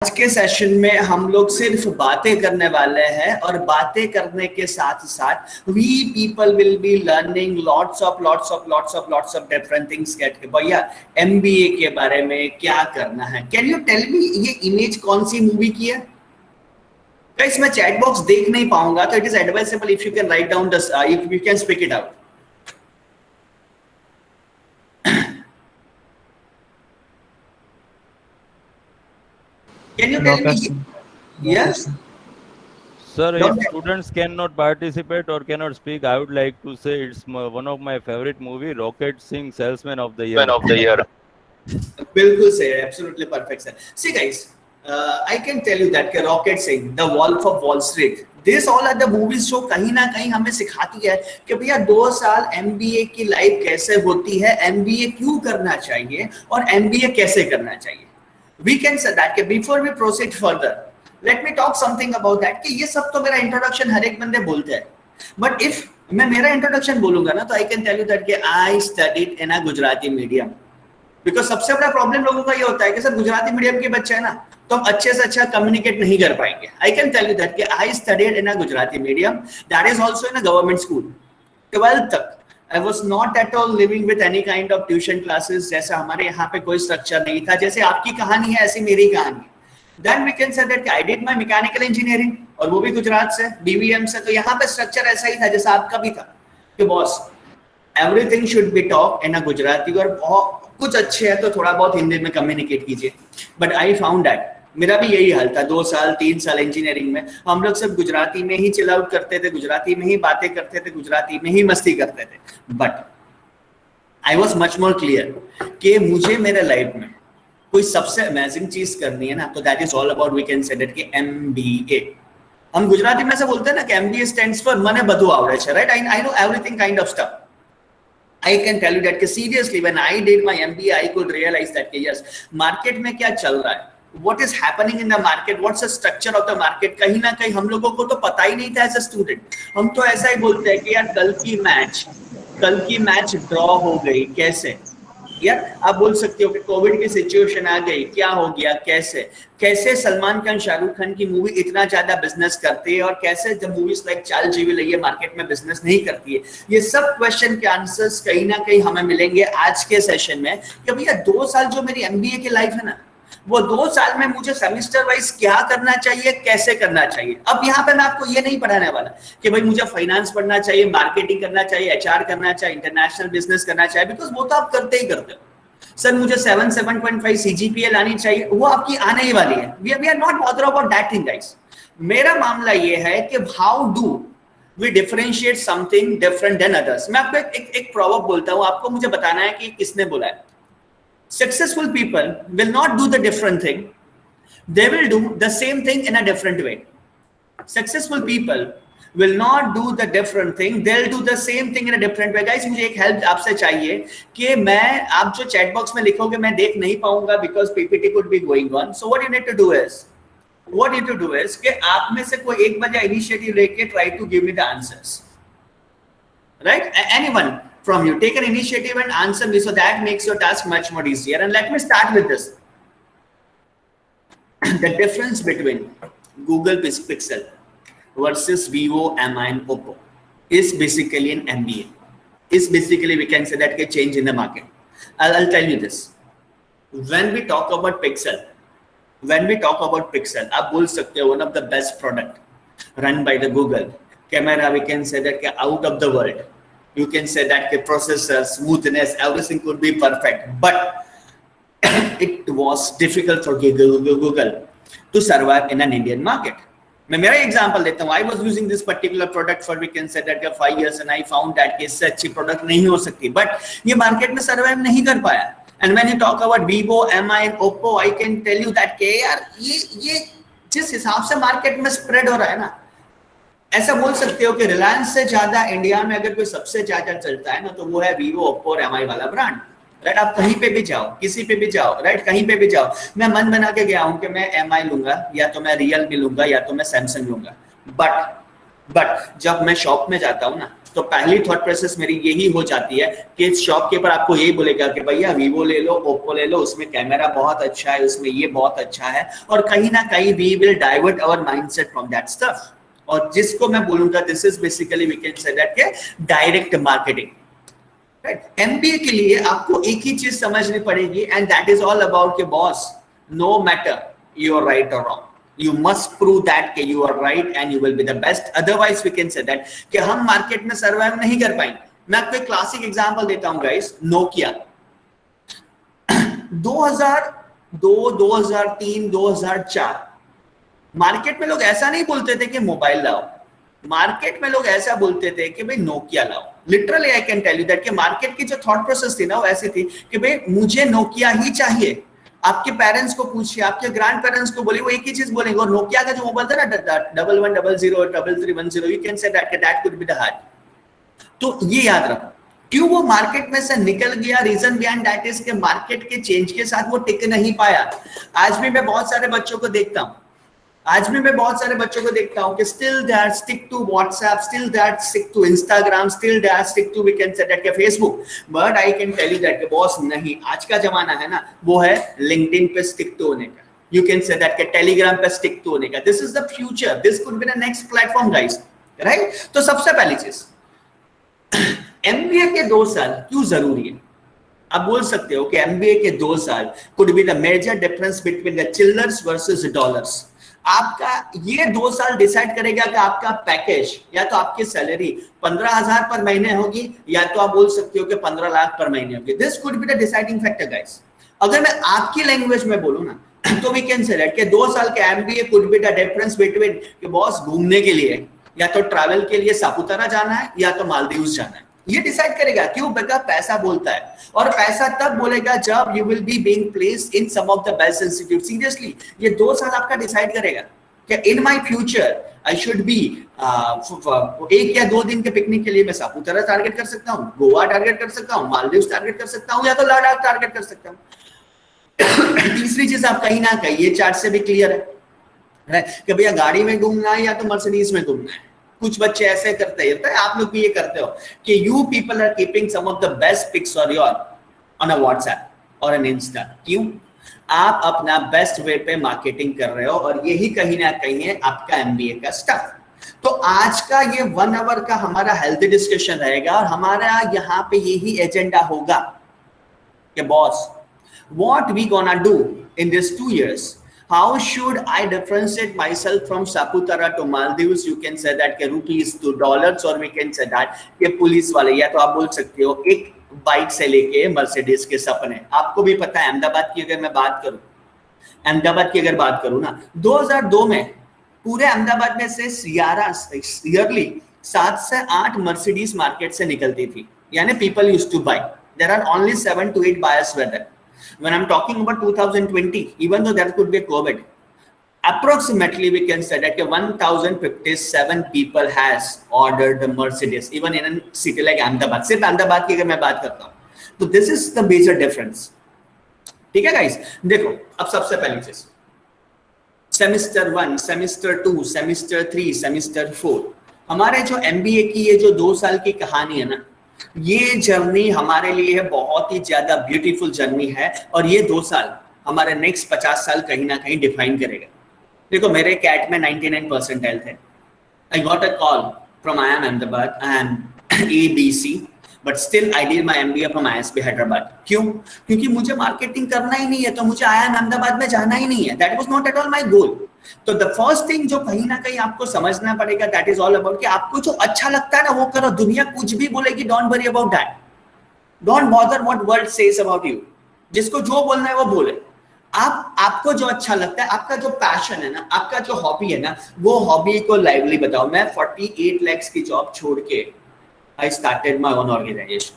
आज के सेशन में हम लोग सिर्फ बातें करने वाले हैं और बातें करने के साथ साथ we people will be learning lots of different things. भैया एमबीए के बारे में क्या करना है, कैन यू टेल मी ये इमेज कौन सी मूवी की है? गाइस मैं चैट बॉक्स देख नहीं पाऊंगा तो it is advisable if you can write down this, if you can speak it out. Can you No tell me? question. No Yes. question. Sir, Don't if students cannot participate or cannot speak, I would like to say it's one of my favorite movie, Rocket Singh, Salesman of the Year. बिल्कुल सही है, absolutely perfect sir. See guys, I can tell you that Rocket Singh, the Wolf of Wall Street, this all are the movies जो कहीं ना कहीं हमें सिखाती है कि भैया 2 साल एमबीए की लाइफ कैसे होती है, एमबीए क्यों करना चाहिए और एमबीए कैसे करना चाहिए। We can say that कि before we proceed further, let me talk something about that कि ये सब तो मेरा इंट्रोडक्शन हर एक बंदे बोलते हैं, बट इफ मैं मेरा इंट्रोडक्शन बोलूंगा ना तो I can tell you that कि I studied in a Gujarati medium. Because सबसे बड़ा प्रॉब्लम लोगों का ये होता है कि सर गुजराती मीडियम के बच्चे है ना तो हम अच्छे से अच्छा कम्युनिकेट नहीं कर पाएंगे। I can tell you that कि I studied in a Gujarati medium, that is also in a government school 12th तक। I was not at all living with any kind of tuition classes, जैसा हमारे यहाँ पे कोई स्ट्रक्चर नहीं था। जैसे आपकी कहानी है ऐसी मेरी कहानी। Then we can say that I did my mechanical engineering और वो भी गुजरात से, BVM से। तो यहाँ पे स्ट्रक्चर ऐसा ही था जैसा आपका भी था कि boss everything should be taught in a Gujarati, और बहुत कुछ अच्छे है तो थोड़ा बहुत हिंदी में कम्युनिकेट कीजिए। But I found that मेरा भी यही हाल था। 2 साल 3 साल इंजीनियरिंग में हम लोग सब गुजराती में ही चिल आउट करते थे, गुजराती में ही बातें करते थे, गुजराती में ही मस्ती करते थे। But I was much more clear कि मुझे मेरे लाइफ में कोई सबसे अमेजिंग चीज करनी है ना तो that is all about we can say that कि एमबीए। हम गुजराती में से बोलते हैं ना कि एमबीए स्टैंड्स फॉर मने बधु आवड़े छे, right? I know everything kind of stuff. I can tell you that seriously when I did my MBA I could realize that yes, market में क्या चल रहा है, what is happening in the market, what's the structure of the market, कहीं ना कहीं हम लोगों को तो पता ही नहीं था एज अ स्टूडेंट। हम तो ऐसा ही बोलते हैं कि यार कल की मैच ड्रॉ हो गई, कैसे यार? आप बोल सकते हो कि कोविड की सिचुएशन आ गई, क्या हो गया, कैसे सलमान खान शाहरुख खान की मूवी इतना ज्यादा बिजनेस करती है और कैसे जब मूवीज लाइक चाल जीवी लइए मार्केट में बिजनेस नहीं करती है। ये सब क्वेश्चन के आंसर्स कहीं ना कहीं हमें मिलेंगे आज के सेशन में कि भैया 2 साल जो मेरी एमबीए की लाइफ है ना, वो 2 साल में मुझे सेमेस्टर वाइज क्या करना चाहिए, कैसे करना चाहिए। अब यहाँ पे मैं आपको ये नहीं पढ़ाने वाला कि भाई मुझे फाइनेंस पढ़ना चाहिए, मार्केटिंग करना चाहिए, एचआर करना चाहिए, इंटरनेशनल बिजनेस करना चाहिए, बिकॉज वो तो आप करते ही करते हो। सर मुझे 7.5 सीजीपीए लानी चाहिए, वो आपकी आने ही वाली है। We are not bother about that thing guys. मेरा मामला ये है कि how do we differentiate something different than others. मैं आपको एक प्रॉवर्ब बोलता हूँ, आपको मुझे बताना है कि किसने बोला है। Successful people will not do the different thing, they will do the same thing in a different way. Successful people will not do the different thing, they'll do the same thing in a different way. Guys, मुझे एक help आपसे चाहिए कि आप जो chat box में लिखोगे मैं देख नहीं पाऊंगा because PPT could be going on. So what you need to do is कि आप में से कोई एक बजा इनिशिएटिव लेके try to give me the answers, right? Anyone from you take an initiative and answer me, so that makes your task much more easier. And let me start with this. The difference between Google Pixel versus Vivo, MI and Oppo is basically an MBA. Is basically we can say that a change in the market. I'll tell you this. When we talk about Pixel, आप बोल सकते हो one of the best product run by the Google camera, we can say that out of the world. You can say that the processor, smoothness, everything could be perfect, but it was difficult for Google to survive in an Indian market. मैं मेरा example देता हूँ। I was using this particular product for we can say that 5 years and I found that इससे अच्छी product नहीं हो सकती, but ये मार्केट में सर्वाइव नहीं कर पाया। And when you talk about Vivo, MI and Oppo, I can tell you that यार ये जिस हिसाब से मार्केट में स्प्रेड हो रहा है ना, ऐसा बोल सकते हो कि रिलायंस से ज्यादा इंडिया में अगर कोई सबसे ज्यादा चलता है ना तो वो है वीवो, ओप्पो और एमआई वाला ब्रांड, राइट? आप कहीं पे भी जाओ, किसी पे भी जाओ, राइट? कहीं पे भी जाओ। मैं मन बना के गया हूं कि मैं एमआई लूंगा या तो मैं रियलमी लूंगा या तो मैं सैमसंग लूंगा, बट जब मैं शॉप में जाता हूँ ना तो पहली थॉट प्रोसेस मेरी यही हो जाती है कि शॉपकीपर आपको यही बोलेगा कि भैया वीवो ले लो, ओप्पो ले लो, उसमें कैमरा बहुत अच्छा है, उसमें ये बहुत अच्छा है, और कहीं ना कहीं we will divert our mindset from that stuff. और जिसको मैं बोलूंगा this is basically we can say that के डायरेक्ट मार्केटिंग। राइट, एमबीए के लिए आपको एक ही चीज समझनी पड़ेगी and that is all about के boss, no matter you are right और wrong, you must prove that कि you are right and you will be the best, otherwise we can say that कि हम मार्केट में survive नहीं कर पाएंगे। मैं आपको एक क्लासिक एग्जांपल देता हूं गाइस, नोकिया 2002, 2003, 2004 मार्केट में लोग ऐसा नहीं बोलते थे कि मोबाइल लाओ, मार्केट में लोग ऐसा बोलते थे कि भाई नोकिया लाओ। Literally I can tell you that कि मार्केट की जो थॉट प्रोसेस थी ना वो ऐसी थी कि भाई मुझे नोकिया ही चाहिए। आपके पेरेंट्स को पूछिए, आपके ग्रैंड पेरेंट्स को बोलिए, वो एक ही चीज बोलेंगे। और नोकिया का जो मोबाइल था ना 1100 3310, you can say that could be the heart. तो ये याद रखो क्यों वो मार्केट में से निकल गया, रीजन बिहाइंड दैट इज के मार्केट के चेंज के साथ वो टिक नहीं पाया। आज भी मैं बहुत सारे बच्चों को देखता हूं, कि still they are stick to WhatsApp, still they are stick to Instagram, still they are stick to we can say that के Facebook, but I can tell you that के बॉस नहीं, आज का जमाना है ना वो है LinkedIn पे stick to होने का, you can say that के Telegram पे stick to होने का। This is the future, this could be the next platform guys, right? तो सबसे पहली चीज MBA के 2 साल क्यों जरूरी है? आप बोल सकते हो कि MBA के 2 साल could be the major difference between the chillers versus dollars. आपका ये 2 साल डिसाइड करेगा कि आपका पैकेज या तो आपकी सैलरी 15,000 पर महीने होगी या तो आप बोल सकते हो कि 15 लाख पर महीने होगी। This could be the deciding factor guys. अगर मैं आपकी लैंग्वेज में बोलूं ना तो वी कैन से दैट कि 2 साल के MBA could be the difference between कि बॉस घूमने के लिए या तो ट्रैवल के लिए सापुतारा जाना है या तो मालदीव्स जाना है। ये डिसाइड करेगा, क्यों? बिकॉज़ पैसा बोलता है, और पैसा तब बोलेगा जब you will be being placed in some of the best institute. Seriously ये 2 साल आपका डिसाइड करेगा कि in my future I should be 1 या 2 दिन के पिकनिक के लिए मैं सापुतारा टारगेट कर सकता हूँ, गोवा टारगेट कर सकता हूँ, मालदीव्स टारगेट कर सकता हूँ या तो लद्दाख टारगेट कर सकता हूँ। तीसरी चीज आप कहीं ना कहीं ये चार्ट से भी क्लियर है कि भैया गाड़ी में घूमना है या तो मर्सिडीज में घूमना है। कुछ बच्चे ऐसे करते हैं, आप लोग भी ये करते हो कि you people are keeping some of the best pics on your on a WhatsApp और एन इंस्टा। क्यों? आप अपना बेस्ट वे पे मार्केटिंग कर रहे हो और यही कहीं ना कहीं है आपका एमबीए का स्टफ। तो आज का ये 1 आवर का हमारा हेल्दी डिस्कशन रहेगा और हमारा यहाँ पे यही एजेंडा होगा कि boss what we gonna do in this 2 years, how should I differentiate myself from Saputara to Maldives? You can say that के rupees to dollars, और we can say that के पुलिस वाले, या तो आप बोल सकते हो एक बाइक से लेके मर्सिडीज के सपने। आपको भी पता है अहमदाबाद की अगर मैं बात करूं ना 2002 में पूरे अहमदाबाद में से ईयरली 7 से 8 मर्सिडीज मार्केट से निकलती थी, यानी people used to buy. There are only 7 to 8 buyers were there. When I'm talking about 2020, even though there could be a COVID, approximately we can say that 1057 people has ordered the Mercedes, even in a city like Ahmedabad. सिर्फ अहमदाबाद की अगर मैं बात करता हूँ तो this is the major difference। ठीक है गाइस, देखो अब सबसे पहली चीज सेमेस्टर 1, सेमेस्टर 2, सेमेस्टर 3, सेमेस्टर 4, हमारे जो एमबीए की ये जो 2 साल की कहानी है ना, ये जर्नी हमारे लिए बहुत ही ज्यादा ब्यूटीफुल जर्नी है और ये 2 साल हमारे नेक्स्ट 50 साल कहीं ना कहीं डिफाइन करेगा। देखो मेरे कैट में 99 परसेंटाइल थे। I got a call from IIM Ahmedabad and ABC, but still I did my MBA from ISB Hyderabad. क्यों? क्योंकि मुझे मार्केटिंग करना ही नहीं है, तो मुझे IIM Ahmedabad में जाना ही नहीं है। That was not at all my goal. तो द फर्स्ट थिंग जो कहीं ना कहीं आपको समझना पड़ेगा, दैट इज ऑल अबाउट कि आपको जो अच्छा लगता है ना वो करो। दुनिया कुछ भी बोलेगी, don't worry about that, don't bother what world says about you. जिसको जो बोलना है वो बोले। आपको जो अच्छा लगता है, आपका जो पैशन है ना, आपका जो हॉबी है ना, वो हॉबी को लाइवली बताओ। मैं 48 lakhs की जॉब छोड़ के I started my own organisation,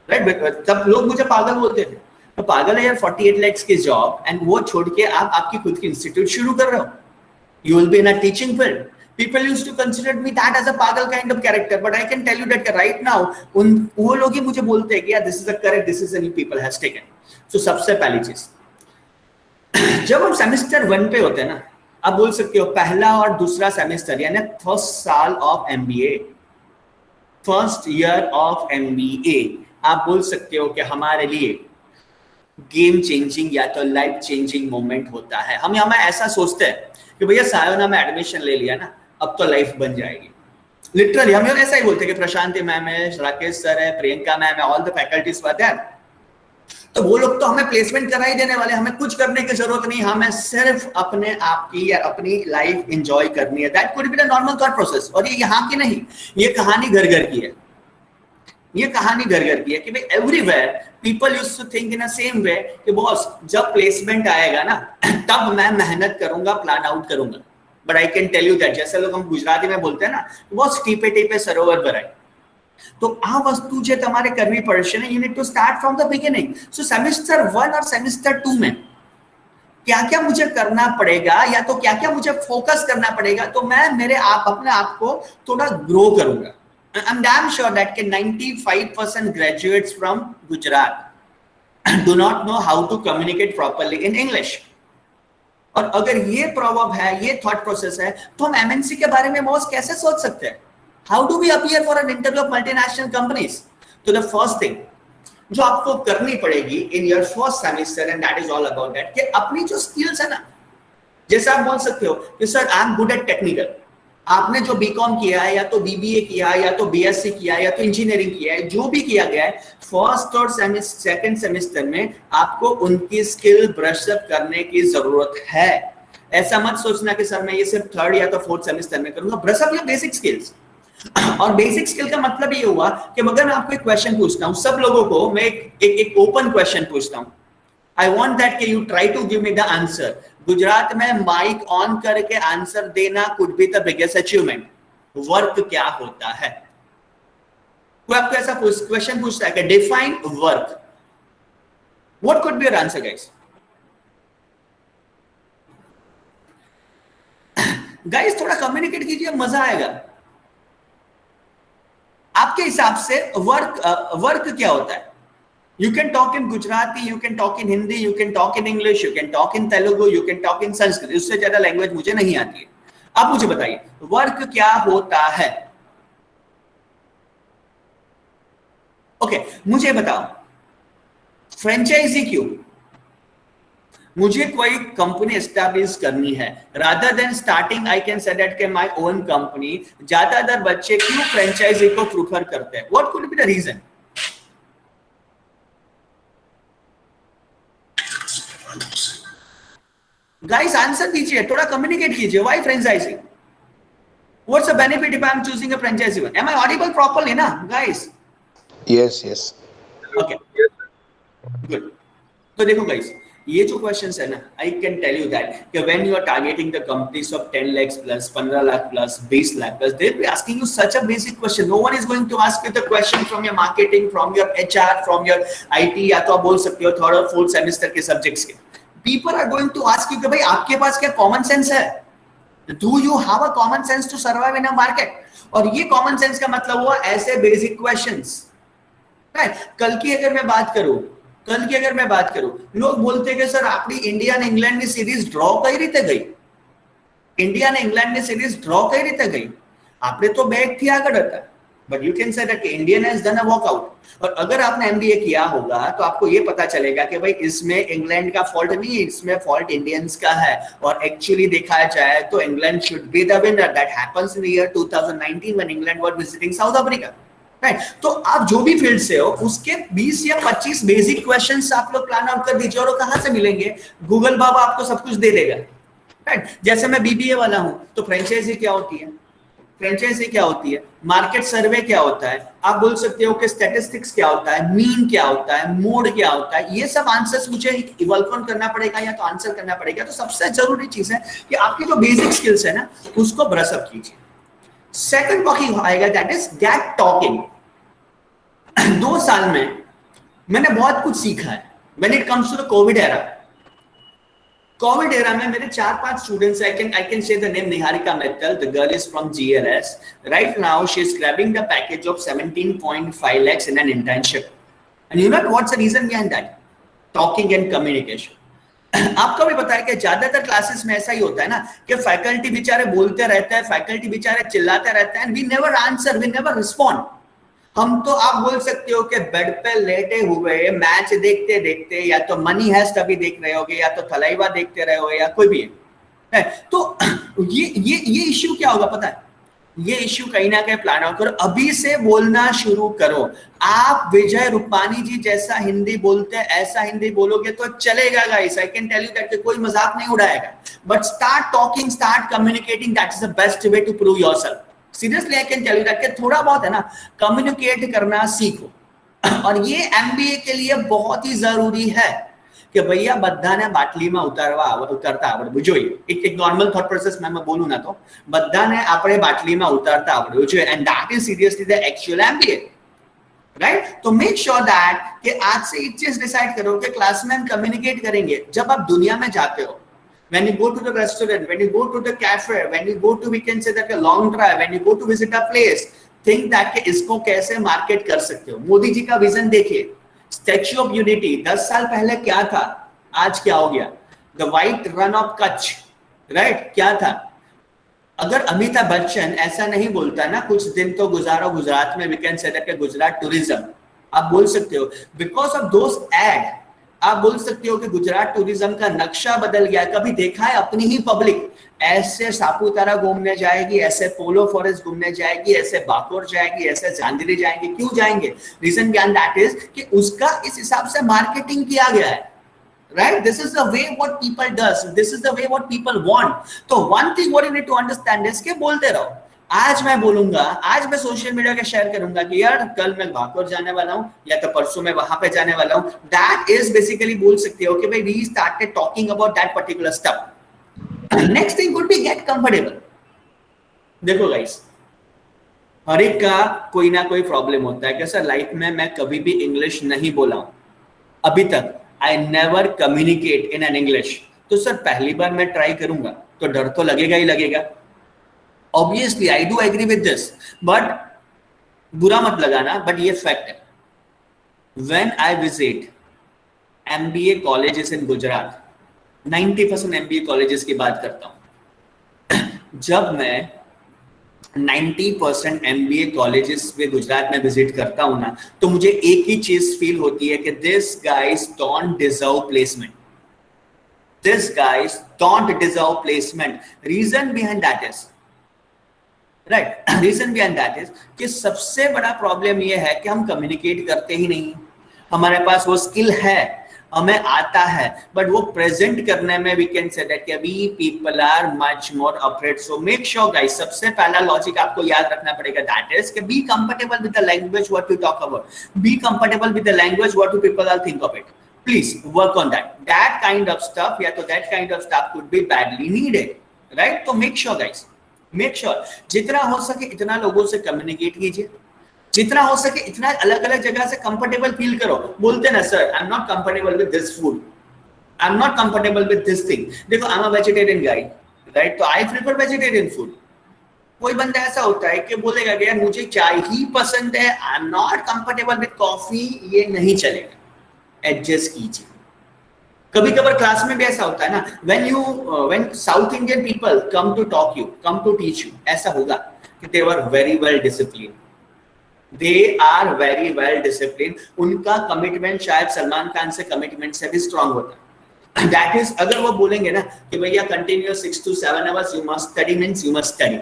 right? तब लोग मुझे पागल बोलते थे, तो पागल है यार 48 lakhs की जॉब एंड वो छोड़ के आप आपकी खुद की इंस्टीट्यूट शुरू कर रहे हो। You will be in a teaching field. People used to consider me that as a pagal kind of character, but I can tell you that right now वो लोग ही मुझे बोलते हैं कि यार this is the correct decision you people has taken. So सबसे पहली चीज, जब हम सेमेस्टर 1 पे होते हैं ना, आप बोल सकते हो पहला और दूसरा सेमेस्टर यानी फर्स्ट साल of MBA, first year of MBA आप बोल सकते हो कि हमारे लिए गेम चेंजिंग या तो लाइफ चेंजिंग मोमेंट होता है। हम ऐसा सोचते हैं कि भैया सायोना में एडमिशन ले लिया ना, अब तो लाइफ बन जाएगी। लिटरली हम लोग ऐसा ही बोलते हैं कि प्रशांति मैम है, राकेश सर है, प्रियंका मैम है, all the faculties were there. तो वो लोग तो हमें प्लेसमेंट करा ही देने वाले, हमें कुछ करने की जरूरत नहीं, हमें सिर्फ अपने आप की या अपनी लाइफ एंजॉय करनी है। That could be the normal thought process. और ये यहाँ की नहीं, ये कहानी घर घर की है, ये कहानी घर घर की है कि भाई everywhere people used to think in a same way कि बॉस जब प्लेसमेंट आएगा ना तब मैं मेहनत करूंगा, प्लान आउट करूंगा। But I can tell you that, जैसे लोग हम गुजराती में बोलते हैं ना, बॉस टीपे टीपे सरोवर भराय। तो आ वस्तु जे તમારે કરવી પડશે ને, you need to start from the beginning. So semester 1 और semester 2 में क्या क्या मुझे करना पड़ेगा या तो क्या क्या मुझे फोकस करना पड़ेगा, तो मैं मेरे आप अपने आप को थोड़ा ग्रो करूंगा। I'm damn sure that 95% graduates from Gujarat do not know how to communicate properly in English. और अगर ये प्रॉब्लम है, ये थॉट प्रोसेस है, तो हम MNC के बारे में मौज कैसे सोच सकते हैं? How do we appear for an interview of multinational companies? तो the first thing जो आपको करनी पड़ेगी in your first semester, and that is all about that, कि अपनी जो skills है ना, जैसे आप बोल सकते हो कि sir I am good at technical. आपने जो बीकॉम किया है या तो BBA किया है या तो BSc किया है या तो इंजीनियरिंग किया है, जो भी किया गया है, फर्स्ट और सेकंड सेमेस्टर में आपको उनकी स्किल ब्रश अप करने की जरूरत है। ऐसा मत सोचना कि सर मैं ये सिर्फ थर्ड या तो फोर्थ सेमेस्टर में करूंगा। Brush up your basic skills. और बेसिक स्किल का मतलब ये हुआ कि अगर मैं आपको एक क्वेश्चन पूछता हूं, सब लोगों को मैं एक ओपन क्वेश्चन पूछता हूं, आई वांट दैट कि you try to give me the answer. Gujarat में माइक ऑन करके आंसर देना could be the biggest achievement. Work क्या होता है? कोई आपको ऐसा क्वेश्चन पूछता है कि define work, what could be your answer guys? Guys थोड़ा कम्युनिकेट कीजिए, मजा आएगा। आपके हिसाब से वर्क क्या होता है? You can talk in Gujarati, you can talk in Hindi, you can talk in English, you can talk in Telugu, you can talk in Sanskrit. उससे ज्यादा लैंग्वेज मुझे नहीं आती है। अब मुझे बताइए वर्क क्या होता है? ओके, मुझे बताओ फ्रेंचाइजी क्यों? मुझे कोई कंपनी एस्टैब्लिश करनी है, rather than starting I can say that के माय ओन कंपनी। ज्यादातर बच्चे क्यों फ्रेंचाइजी को प्रेफर करते हैं? What could be the reason? Guys answer दीजिए, थोड़ा कम्युनिकेट कीजिए। Why franchisee? What's the benefit if I am choosing a franchisee one? Am I audible properly ना गाइस? Yes okay good. तो देखो गाइस, ये जो क्वेश्चंस है ना, I can tell you that कि when you are targeting the companies of 10 lakh plus, 15 lakh plus, 20 lakh plus, they will be asking you such a basic question. No one is going to ask you the question from your marketing, from your HR, from your IT, या तो आप बोल सकते हो third और fourth semester के subjects के। People are going to ask you कि भाई आपके पास क्या कॉमन सेंस है? Do you have a common sense to survive in a market? और ये कॉमन सेंस का मतलब हुआ ऐसे बेसिक क्वेश्चंस। कल की अगर मैं बात करूं, लोग बोलते हैं कि सर आपकी इंडिया ने इंग्लैंड ने सीरीज ड्रॉ कई रीते गई, इंडिया ने इंग्लैंड ने सीरीज ड्रॉ कई रीते गई, आपने तो बैक थी आगे रहता, but you can say that Indian has done a walkout. और अगर आपने MBA किया होगा तो आपको ये पता चलेगा कि भाई इसमें इंग्लैंड का फॉल्ट नहीं है, इसमें फॉल्ट इंडियंस का है। और एक्चुअली देखा जाए तो England should be the winner. That happens in the year 2019 when England was visiting south Africa, right? तो आप जो भी फील्ड से हो उसके 20 या 25 बेसिक क्वेश्चंस आप लोग प्लान आउट कर दीजिए। और वो कहां से मिलेंगे? गूगल बाबा आपको सब कुछ दे देगा, राइट? जैसे मैं BBA वाला हूं, तो फ्रेंचाइजी क्या होती है, फ्रेंचाइजी क्या होती है, मार्केट सर्वे क्या होता है, आप बोल सकते हो कि स्टैटिस्टिक्स क्या होता है, मीन क्या होता है, मोड क्या होता है, ये सब आंसर्स मुझे इवॉल्व करना पड़ेगा या तो आंसर करना पड़ेगा। तो सबसे जरूरी चीज है कि आपकी जो बेसिक स्किल्स है ना उसको ब्रश अप कीजिए। सेकंड टॉकिंग आएगा, दैट इज गेट टॉकिंग। 2 साल में मैंने बहुत कुछ सीखा है when it comes to the covid era. Covid era में मेरे 4-5 students, I can say the name Niharika Mittal, the girl is from GLS. Right now she is grabbing the package of 17.5 lakhs in an internship. And you know what's the reason behind that? Talking and communication. आपको भी पता है कि ज्यादातर classes में ऐसा ही होता है ना कि फैकल्टी बेचारे बोलते रहते हैं, फैकल्टी बेचारे चिल्लाते रहते हैं, and we never answer, we never respond. हम तो आप बोल सकते हो कि बेड पे लेटे हुए मैच देखते देखते या तो मनी हेस्ट अभी देख रहे होगे या तो थलाइवा देखते रहे हो या कोई भी है। तो ये इश्यू क्या होगा पता है, ये इश्यू कहीं ना कहीं प्लान आउट करो, अभी से बोलना शुरू करो। आप विजय रूपानी जी जैसा हिंदी बोलते हैं ऐसा हिंदी बोलोगे तो चलेगा guys, I can tell you that कोई मजाक नहीं उड़ाएगा, but start talking, start communicating, that is the best way to prove yourself. Seriously I can tell you that थोड़ा बहुत है ना कम्युनिकेट करना सीखो, और ये एमबीए के लिए बहुत ही जरूरी है कि भैया बधाने बाटलीમાં ઉતરતા આવડવું જોઈએ। એક નોર્મલ થોટ પ્રોસેસમાં मैं બોલું ના તો બધાને આપણે બાટલીમાં ઉતારતા આવડવું જોઈએ, and that is seriously the actual MBA, right. तो मेक श्योर दैट कि आज से एक चीज डिसाइड करो कि क्लास में हम कम्युनिकेट करेंगे। जब आप दुनिया में जाते हो, when you go to the restaurant, when you go to the cafe, when you go to, we can say that a long drive, when you go to visit a place, think that कि इसको कैसे market कर सकते हो। मोदी जी का vision देखिए, statue of unity 10 साल पहले क्या था, आज क्या हो गया, the white run of Kutch, right, क्या था। अगर अमिताभ बच्चन ऐसा नहीं बोलता ना कुछ दिन तो गुजारो गुजरात में, we can say that Gujarat tourism, आप बोल सकते हो बिकॉज ऑफ दोस एड, आप बोल सकते हो कि गुजरात टूरिज्म का नक्शा बदल गया। कभी देखा है अपनी ही पब्लिक ऐसे सापुतारा घूमने जाएगी, ऐसे पोलो फॉरेस्ट घूमने जाएगी, ऐसे बाकोर जाएगी, ऐसे झांझरी जाएंगे, क्यों जाएंगे? रीजन बिहाइंड दैट इज कि उसका इस हिसाब से मार्केटिंग किया गया है, right? This is the way what people does, this is the way what people want। तो one thing what you need to understand is कि बोलते रहो। आज मैं बोलूंगा, आज मैं सोशल मीडिया के शेयर करूंगा कि यार कल मैं भाकोर जाने वाला हूं या तो परसों मैं वहां पे जाने वाला हूं, दैट इज बेसिकली बोल सकते हो कि भाई we started talking about that particular stuff. Next thing would be get comfortable. देखो गाइस, हर एक का कोई ना कोई प्रॉब्लम होता है कि सर लाइफ में मैं कभी भी इंग्लिश नहीं बोला हूं अभी तक, I never communicate in an English. तो सर पहली बार मैं ट्राई करूंगा तो डर तो लगेगा ही लगेगा, obviously I do agree with this, but बुरा मत लगाना, बट ये फैक्ट है। When I visit MBA colleges in Gujarat, 90% MBA colleges की बात करता हूं, जब मैं 90% एमबीए कॉलेजेस में गुजरात में विजिट करता हूं ना, तो मुझे एक ही चीज फील होती है कि this guys don't deserve placement, this guys don't deserve placement. Reason behind that is, right, reason behind that is कि सबसे बड़ा प्रॉब्लम ये है कि हम कम्युनिकेट करते ही नहीं। हमारे पास वो स्किल है, हमें आता है, बट वो प्रेजेंट करने में we can say that we people are much more afraid. So make sure guys, सबसे पहला लॉजिक आपको याद रखना पड़ेगा, दैट इज कि be comfortable with the language what you talk about, be comfortable with the language what you people are think of it. Please work on that, that kind of stuff या तो that kind of stuff could be badly needed, right. तो make sure guys, make sure जितना हो सके इतना लोगों से communicate कीजिए, जितना हो सके इतना अलग अलग जगह से कंफर्टेबल फील करो। बोलते ना sir I am not comfortable with this food, I am not comfortable with this thing. देखो I am a vegetarian guy, right, तो आई प्रेफर वेजिटेरियन फूड। कोई बंदा ऐसा होता है कि बोलेगा कि यार मुझे चाय ही पसंद है, आई am not comfortable with coffee, ये नहीं चलेगा, एडजस्ट कीजिए। कभी कभार क्लास में भी ऐसा होता है ना, when south Indian people come to talk you, come to teach you, ऐसा होगा कि they were very well disciplined, they are very well disciplined। उनका कमिटमेंट शायद सलमान खान से कमिटमेंट से भी स्ट्रांग होता है। दैट इज, अगर वो बोलेंगे ना कि भैया continue 6 to 7 hours you must study, means you must study।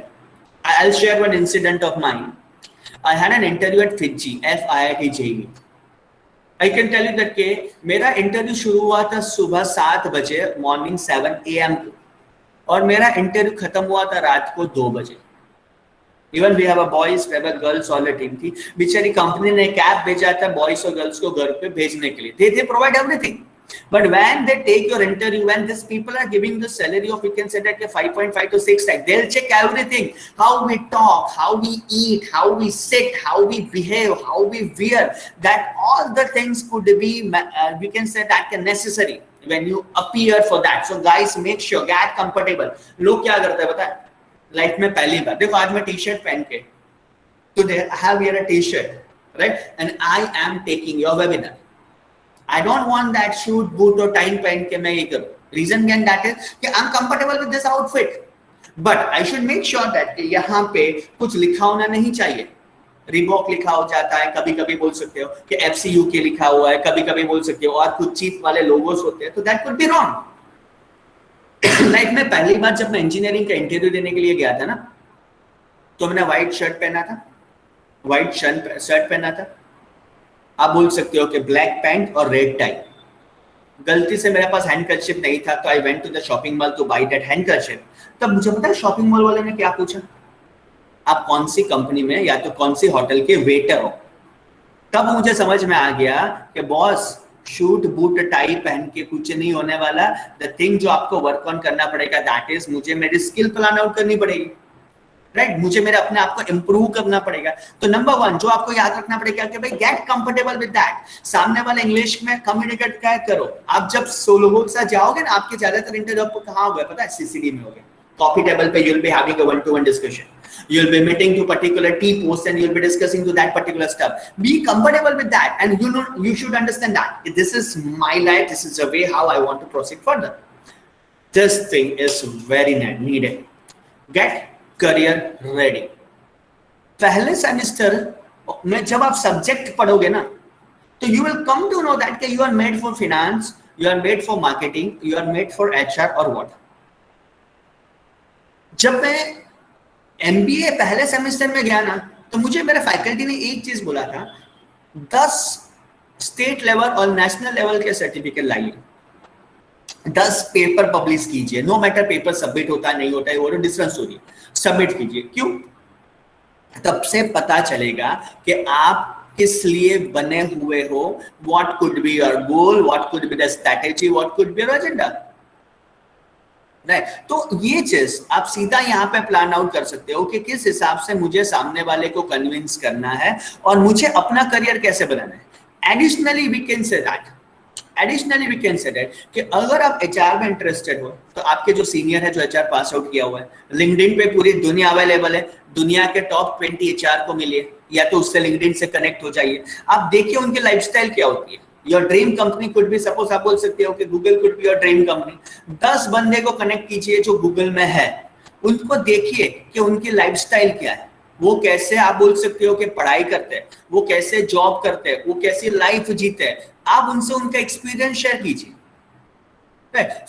I'll share one incident of mine। I had an interview at FIIT, FIIT JEE। I can tell you that के मेरा interview शुरू हुआ था सुबह 7 बजे, मॉर्निंग 7 AM को, और मेरा इंटरव्यू खत्म हुआ था रात को 2 बजे। Even we have a boys, we have a girls वाली टीम थी। बेचारी कंपनी ने कैब भेजा था बॉयज और गर्ल्स को घर पे भेजने के लिए, they provide everything, but when they take your interview, when these people are giving the salary of, you can say that 5.5 to 6 lakh, they'll check everything, how we talk, how we eat, how we sit, how we behave, how we wear, that all the things could be we can say that necessary when you appear for that। So guys, make sure get comfortable। लोग क्या करते हैं पता है life में पहली बार, देखो आज मैं टी शर्ट पहन के, today I have here a t-shirt, right, and I am taking your webinar। I don't want that shoot boot और टाइम पहन के मैं ये करूं। Reason behind that is कि I'm comfortable with this outfit, but I should make sure that कि यहाँ पे कुछ लिखा होना नहीं चाहिए, रिबॉक लिखा हो जाता है, कभी कभी बोल सकते हो कि FCUK लिखा हुआ है, कभी कभी बोल सकते हो और कुछ चीप वाले लोगोस होते हैं, तो that could be wrong. Like मैं पहली बार जब मैं इंजीनियरिंग का इंटरव्यू देने के लिए गया था ना, तो मैंने व्हाइट शर्ट पहना था, व्हाइट शर्ट पहना था, आप बोल सकते हो कि ब्लैक पैंट और रेड टाई। गलती से मेरे पास हैंडकरशिप नहीं था, तो I went to the shopping mall to buy that handkerchief. तब मुझे पता है शॉपिंग मॉल वाले ने क्या पूछा, आप कौन सी कंपनी में या तो कौन सी होटल के वेटर हो। तब मुझे समझ में आ गया कि बॉस, शूट बूट टाई पहन के कुछ नहीं होने वाला। द थिंग जो आपको वर्क ऑन करना पड़ेगा दैट इज मुझे मेरी स्किल प्लान आउट करनी पड़ेगी, राइट? मुझे मेरे अपने आप को इंप्रूव करना पड़ेगा। तो नंबर 1 जो आपको याद रखना पड़ेगा कि भाई गेट कंफर्टेबल विद दैट। सामने वाले इंग्लिश में कम्युनिकेट क्या करो। आप जब लोगों के साथ जाओगे ना, आपके ज्यादातर इंटरव्यू आपको कहाँ हो गया पता है? CCD में हो गया। कॉफी टेबल पे you'll be having a one-to-one discussion. You'll be meeting to particular tea post and you'll be discussing to that particular stuff. Be comfortable with that, and you should understand that this is my life, this is the way how I want to proceed further. This thing is very needed. Get career ready. पहले semester में जब आप subject पढ़ोगे ना, तो you will come to know that you are made for finance, you are made for marketing, you are made for HR or what. जब मैं MBA पहले सेमेस्टर में गया ना, तो मुझे मेरे फैकल्टी ने एक चीज बोला था, 10 स्टेट लेवल और नेशनल लेवल के सर्टिफिकेट लाइए, 10 पेपर पब्लिश कीजिए, नो मैटर पेपर सबमिट होता है नहीं होता है वो डिफरेंस हो रही है, सबमिट कीजिए। क्यों? तब से पता चलेगा कि आप किस लिए बने हुए हो, what could be your goal, what could be the strategy, what could be your agenda, right? तो ये चीज आप सीधा यहाँ पे प्लान आउट कर सकते हो कि किस हिसाब से मुझे सामने वाले को कन्विंस करना है और मुझे अपना करियर कैसे बनाना है। Additionally we can say that कि अगर आप HR में इंटरेस्टेड हो, तो आपके जो सीनियर है जो HR पास आउट किया हुआ है, लिंक्डइन पे पूरी दुनिया अवेलेबल है, दुनिया के टॉप 20 HR को मिलिए या तो उससे लिंक्डइन से कनेक्ट हो जाइए, आप देखिए उनकी लाइफस्टाइल क्या होती है। Your dream company could be, suppose आप बोल सकते हो कि Google could be your dream company. 10 बंदे को कनेक्ट कीजिए जो गूगल में है, उनको देखिए कि उनकी लाइफस्टाइल क्या है, वो कैसे आप बोल सकते हो कि पढ़ाई करते हैं, वो कैसे जॉब करते हैं, वो कैसी लाइफ जीते हैं, आप उनसे उनका एक्सपीरियंस शेयर कीजिए।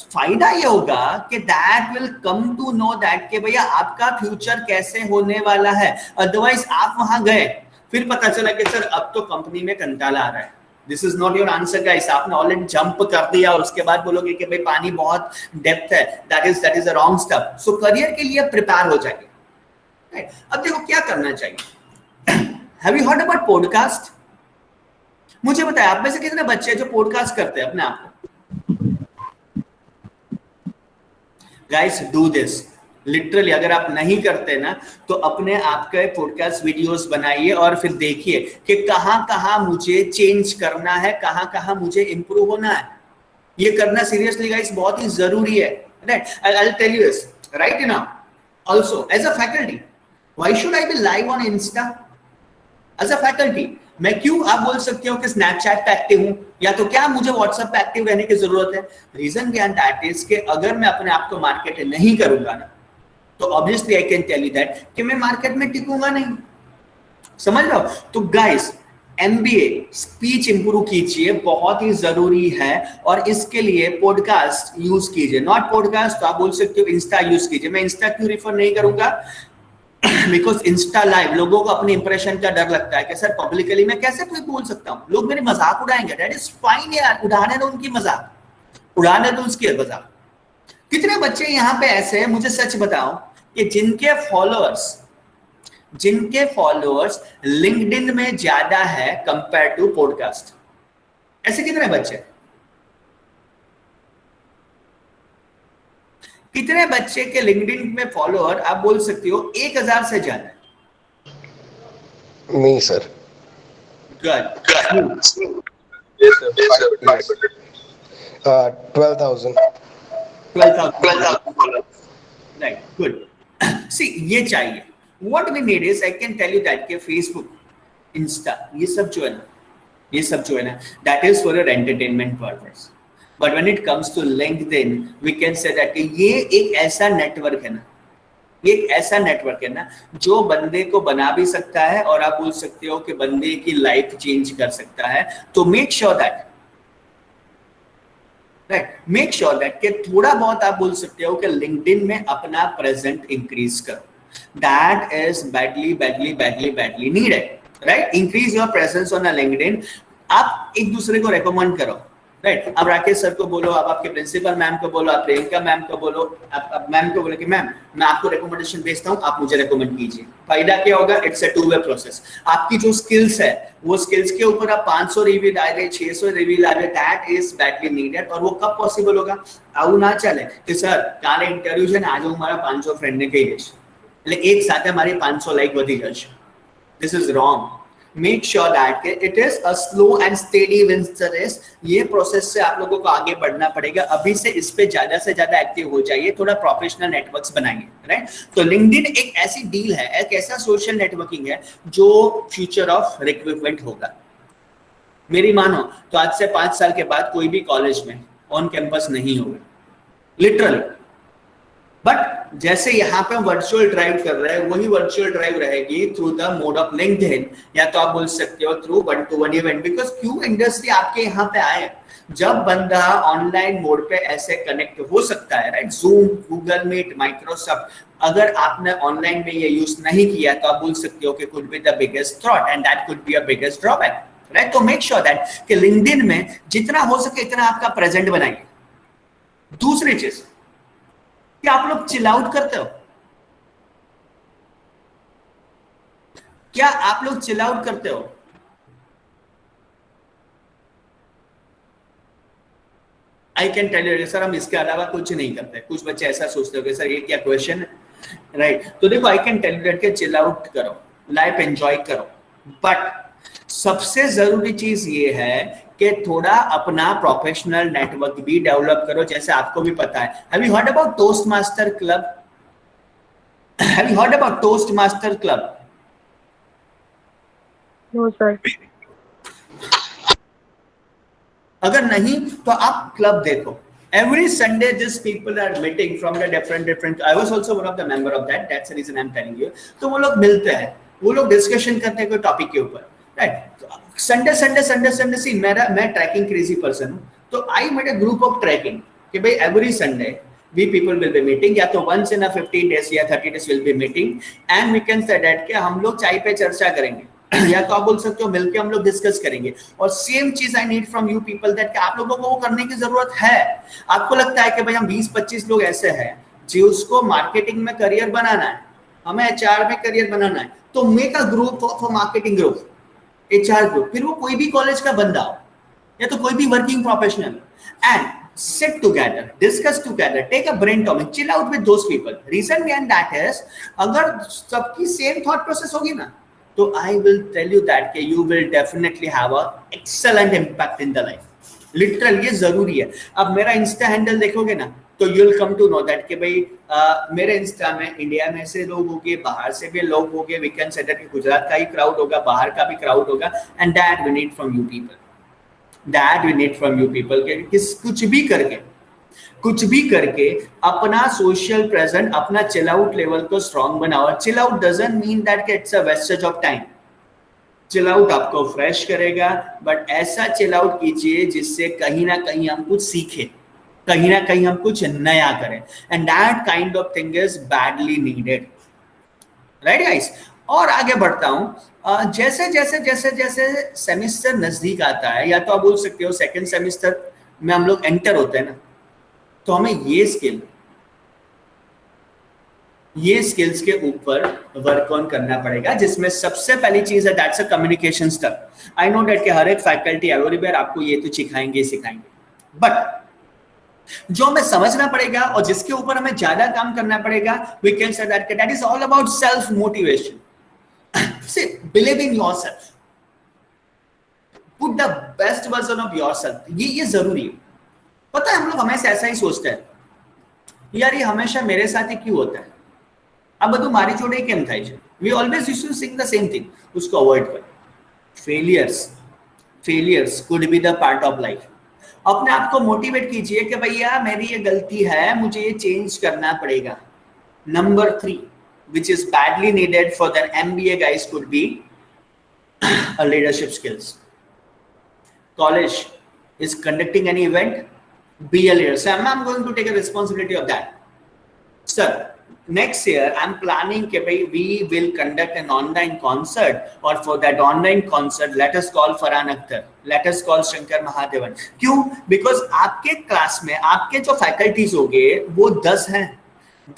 फायदा ये होगा कि that will come to know that कि भैया आपका फ्यूचर कैसे होने वाला है। अदरवाइज आप वहां गए, फिर पता चला कि सर अब तो कंपनी में कंटाला आ रहा है। This is not your answer guys, आपने ऑलरेडी जंप कर दिया और उसके बाद बोलोगे कि भाई पानी बहुत डेप्थ है, that is a wrong stuff. So career के लिए प्रिपेयर हो जाइए, राइट? अब देखो क्या करना चाहिए। Have you heard about podcast? मुझे बताया आप में से कितने बच्चे जो पॉडकास्ट करते हैं अपने आप को? Guys do this literally. अगर आप नहीं करते ना, तो अपने आप के पॉडकास्ट वीडियोस बनाइए और फिर देखिए कि कहां मुझे चेंज करना है, कहां मुझे इंप्रूव होना है। ये करना सीरियसली गाइस बहुत ही जरूरी है, right? I will tell you this right now also as a faculty, why should I be live on insta as a faculty? मैं क्यों, आप बोल सकते हो कि स्नैपचैट पे एक्टिव हूं या तो क्या मुझे व्हाट्सएप पे एक्टिव रहने की जरूरत है? रीजन बिहाइंड दैट इज कि अगर मैं अपने आप को मार्केट नहीं करूंगा ना, तो obviously I can tell you that कि मैं मार्केट में टिकूंगा नहीं। समझ रहे हो? तो गाइस MBA स्पीच इंप्रूव कीजिए, बहुत ही जरूरी है, और इसके लिए पॉडकास्ट यूज कीजिए। नॉट पॉडकास्ट तो आप बोल सकते हो इंस्टा यूज कीजिए। मैं इंस्टा क्यों रिफर नहीं करूंगा? बिकॉज इंस्टा लाइव लोगों को अपने इंप्रेशन का डर लगता है कि सर पब्लिकली मैं कैसे कोई बोल सकता हूँ, लोग मेरे मजाक उड़ाएंगे। दैट इज फाइन यार, उड़ाने दो उनकी मजाक, उड़ाने दो उसकी मजाक। कितने बच्चे यहाँ पे ऐसे हैं, मुझे सच बताओ, कि जिनके फॉलोअर्स लिंक्डइन में ज्यादा है कंपेयर टू पॉडकास्ट? ऐसे कितने बच्चे? कितने बच्चे के लिंक्डइन में फॉलोअर आप बोल सकते हो 1000 से ज्यादा? Me, sir. Good. Yes, sir. 500. 12,000. 12,000, right, good. See ये चाहिए। What we need is, I can tell you that कि फेसबुक, इंस्टा, ये सब जो है ना that is for your entertainment purpose. But when it comes to LinkedIn, we can say that ये एक ऐसा नेटवर्क है ना ये एक ऐसा नेटवर्क है ना जो बंदे को बना भी सकता है और आप बोल सकते हो कि बंदे की लाइफ चेंज कर सकता है। तो make sure that, right, make sure that कि थोड़ा बहुत आप बोल सकते हो कि लिंक्डइन में अपना प्रेजेंट इंक्रीज करो। That is badly needed, right. Increase your presence on a LinkedIn. आप एक दूसरे को रेकमेंड करो, राइट। अब राकेश सर को बोलो, आप आपके प्रिंसिपल मैम को बोलो, आप प्रियंका मैम को बोलो, आप मैम को बोलो कि मैम मैं आपको रिकमेंडेशन भेजता हूं, आप मुझे रिकमेंड कीजिए। फायदा क्या होगा? It's a two way process. आपकी जो स्किल्स है वो स्किल्स के ऊपर आप 500 रिव्यू डाल रहे, 600 रिव्यू डाल रहे, दैट इज बैडली नीडेड। और वो कब पॉसिबल होगा? आउ ना चले कि सर काले इंटरव्यू है आज हमारा 500 फ्रेंड ने कही એટલે એક સાથે મારી 500 લાઈક વધી જશે. This is wrong. Make sure that it is a slow and steady wins the race. ये प्रोसेस से आप लोगों को आगे बढ़ना पड़ेगा। अभी से इस पे ज्यादा से ज्यादा एक्टिव हो जाइए, थोड़ा प्रोफेशनल नेटवर्क्स बनाइए, राइट। तो लिंक्डइन एक ऐसी डील है, एक ऐसा सोशल नेटवर्किंग है जो फ्यूचर ऑफ रिक्रूटमेंट होगा। मेरी मानो तो आज से 5 साल के बाद कोई भी कॉलेज में ऑन कैंपस नहीं होगा, लिटरली। बट जैसे यहाँ पे वर्चुअल ड्राइव कर रहे हैं, वही वर्चुअल ड्राइव रहेगी through the mode of LinkedIn, या तो आप बोल सकते हो थ्रू 1-to-1 इवेंट। बिकॉज क्यों इंडस्ट्री आपके यहाँ पे आए? जब बंदा ऑनलाइन मोड पे ऐसे कनेक्ट हो सकता है, right, Zoom, Google Meet, Microsoft, अगर आपने ऑनलाइन में ये यूज नहीं किया तो आप बोल सकते हो कि could be the biggest throat and that could be a biggest drawback, right. तो मेक श्योर दैट कि लिंक्डइन में जितना हो सके इतना आपका प्रेजेंट बनाइए। दूसरी चीज, क्या आप लोग चिल आउट करते हो? क्या आप लोग चिल आउट करते हो? I can tell you sir हम इसके अलावा कुछ नहीं करते। कुछ बच्चे ऐसा सोचते हो कि सर ये क्या क्वेश्चन है, राइट। तो देखो आई कैन टेल यू कि चिल आउट करो, लाइफ एंजॉय करो, बट सबसे जरूरी चीज ये है कि थोड़ा अपना प्रोफेशनल नेटवर्क भी डेवलप करो। जैसे आपको भी पता है, have you heard about Toastmaster club? Have you heard about Toastmaster club? No sir. अगर नहीं तो आप क्लब देखो। Every Sunday, these people are meeting from the different. I was also one of the member of that. That's the reason I'm telling you. तो वो लोग मिलते हैं, वो लोग डिस्कशन करते हैं कोई टॉपिक के ऊपर, राइट। संडे सी मैं ट्रैकिंग क्रेजी पर्सन हूँ, तो I made a group of trekking कि भाई every Sunday we people will be meeting, या तो once in a 15 days या 30 days will be meeting, and we can say that कि हम लोग चाय पे चर्चा करेंगे या तो आप बोल सकते हो मिलके हम लोग डिस्कस करेंगे। और सेम चीज I need from you people that आप लोगों को वो करने की जरूरत है। आपको लगता है कि भाई हम 20-25 लोग ऐसे हैं जिसको मार्केटिंग में करियर बनाना है, हमें एचआर में करियर बनाना है, तो make a group of marketing group, HR group. फिर वो कोई भी कॉलेज का बंदा हो या तो कोई भी working professional, and sit together, discuss together, take a brainstorming, chill out with those people. Reason behind that is अगर सबकी same thought process होगी ना, तो I will tell you that कि you will definitely have a excellent impact in the life. Literal ये जरूरी है। अब मेरा इंस्टा हैंडल देखोगे ना तो you'll come to know that कि भाई मेरे इंस्टा में इंडिया में से लोग होंगे, बाहर से भी लोग होंगे, we can say that Gujarat का ही क्राउड होगा, बाहर का भी क्राउड होगा, and that we need from you people. That we need from you people के कुछ भी करके अपना सोशल प्रेजेंट, अपना चिल आउट लेवल को स्ट्रॉन्ग बनाओ। Chill out doesn't mean that it's a wastage of time. Chill out आपको fresh करेगा, बट ऐसा चिल आउट कीजिए जिससे कहीं ना कहीं हम कुछ सीखें, कहीं ना कहीं हम कुछ नया करें, and that kind of thing is badly needed, right guys. और आगे बढ़ता हूं, जैसे जैसे जैसे जैसे सेमेस्टर नजदीक आता है, या तो आप बोल सकते हो सेकंड सेमेस्टर में हम लोग एंटर होते हैं ना, तो हमें ये स्किल्स के ऊपर वर्क ऑन करना पड़ेगा, जिसमें सबसे पहली चीज है that's a communication skill. I know that कि हर एक फैकल्टी एवरीवेयर आपको ये तो सिखाएंगे, बट जो हमें समझना पड़ेगा और जिसके ऊपर हमें ज्यादा काम करना पड़ेगा, we can say that is all about self motivation. See, believe in yourself. Put the best version of yourself. ये जरूरी है। पता है हम लोग हमेशा ऐसा ही सोचते हैं, यार ये हमेशा मेरे साथ ही क्यों होता है, अब બધું મારી જોડે કેમ થાય છે। We always used to think the same thing. उसको अवॉइड कर। Failures could be the part of life. अपने आप को मोटिवेट कीजिए कि भैया मेरी ये गलती है, मुझे ये चेंज करना पड़ेगा। Number 3, which is badly needed for the MBA guys could be a leadership skills. College is conducting any event, be a leader. So I'm going to take a responsibility of that. Sir, next year I'm planning that we will conduct an online concert, or for that online concert let us call Farhan Akhtar, let us call Shankar Mahadevan. क्यों? Because आपके class में आपके जो faculties होंगे वो 10 हैं,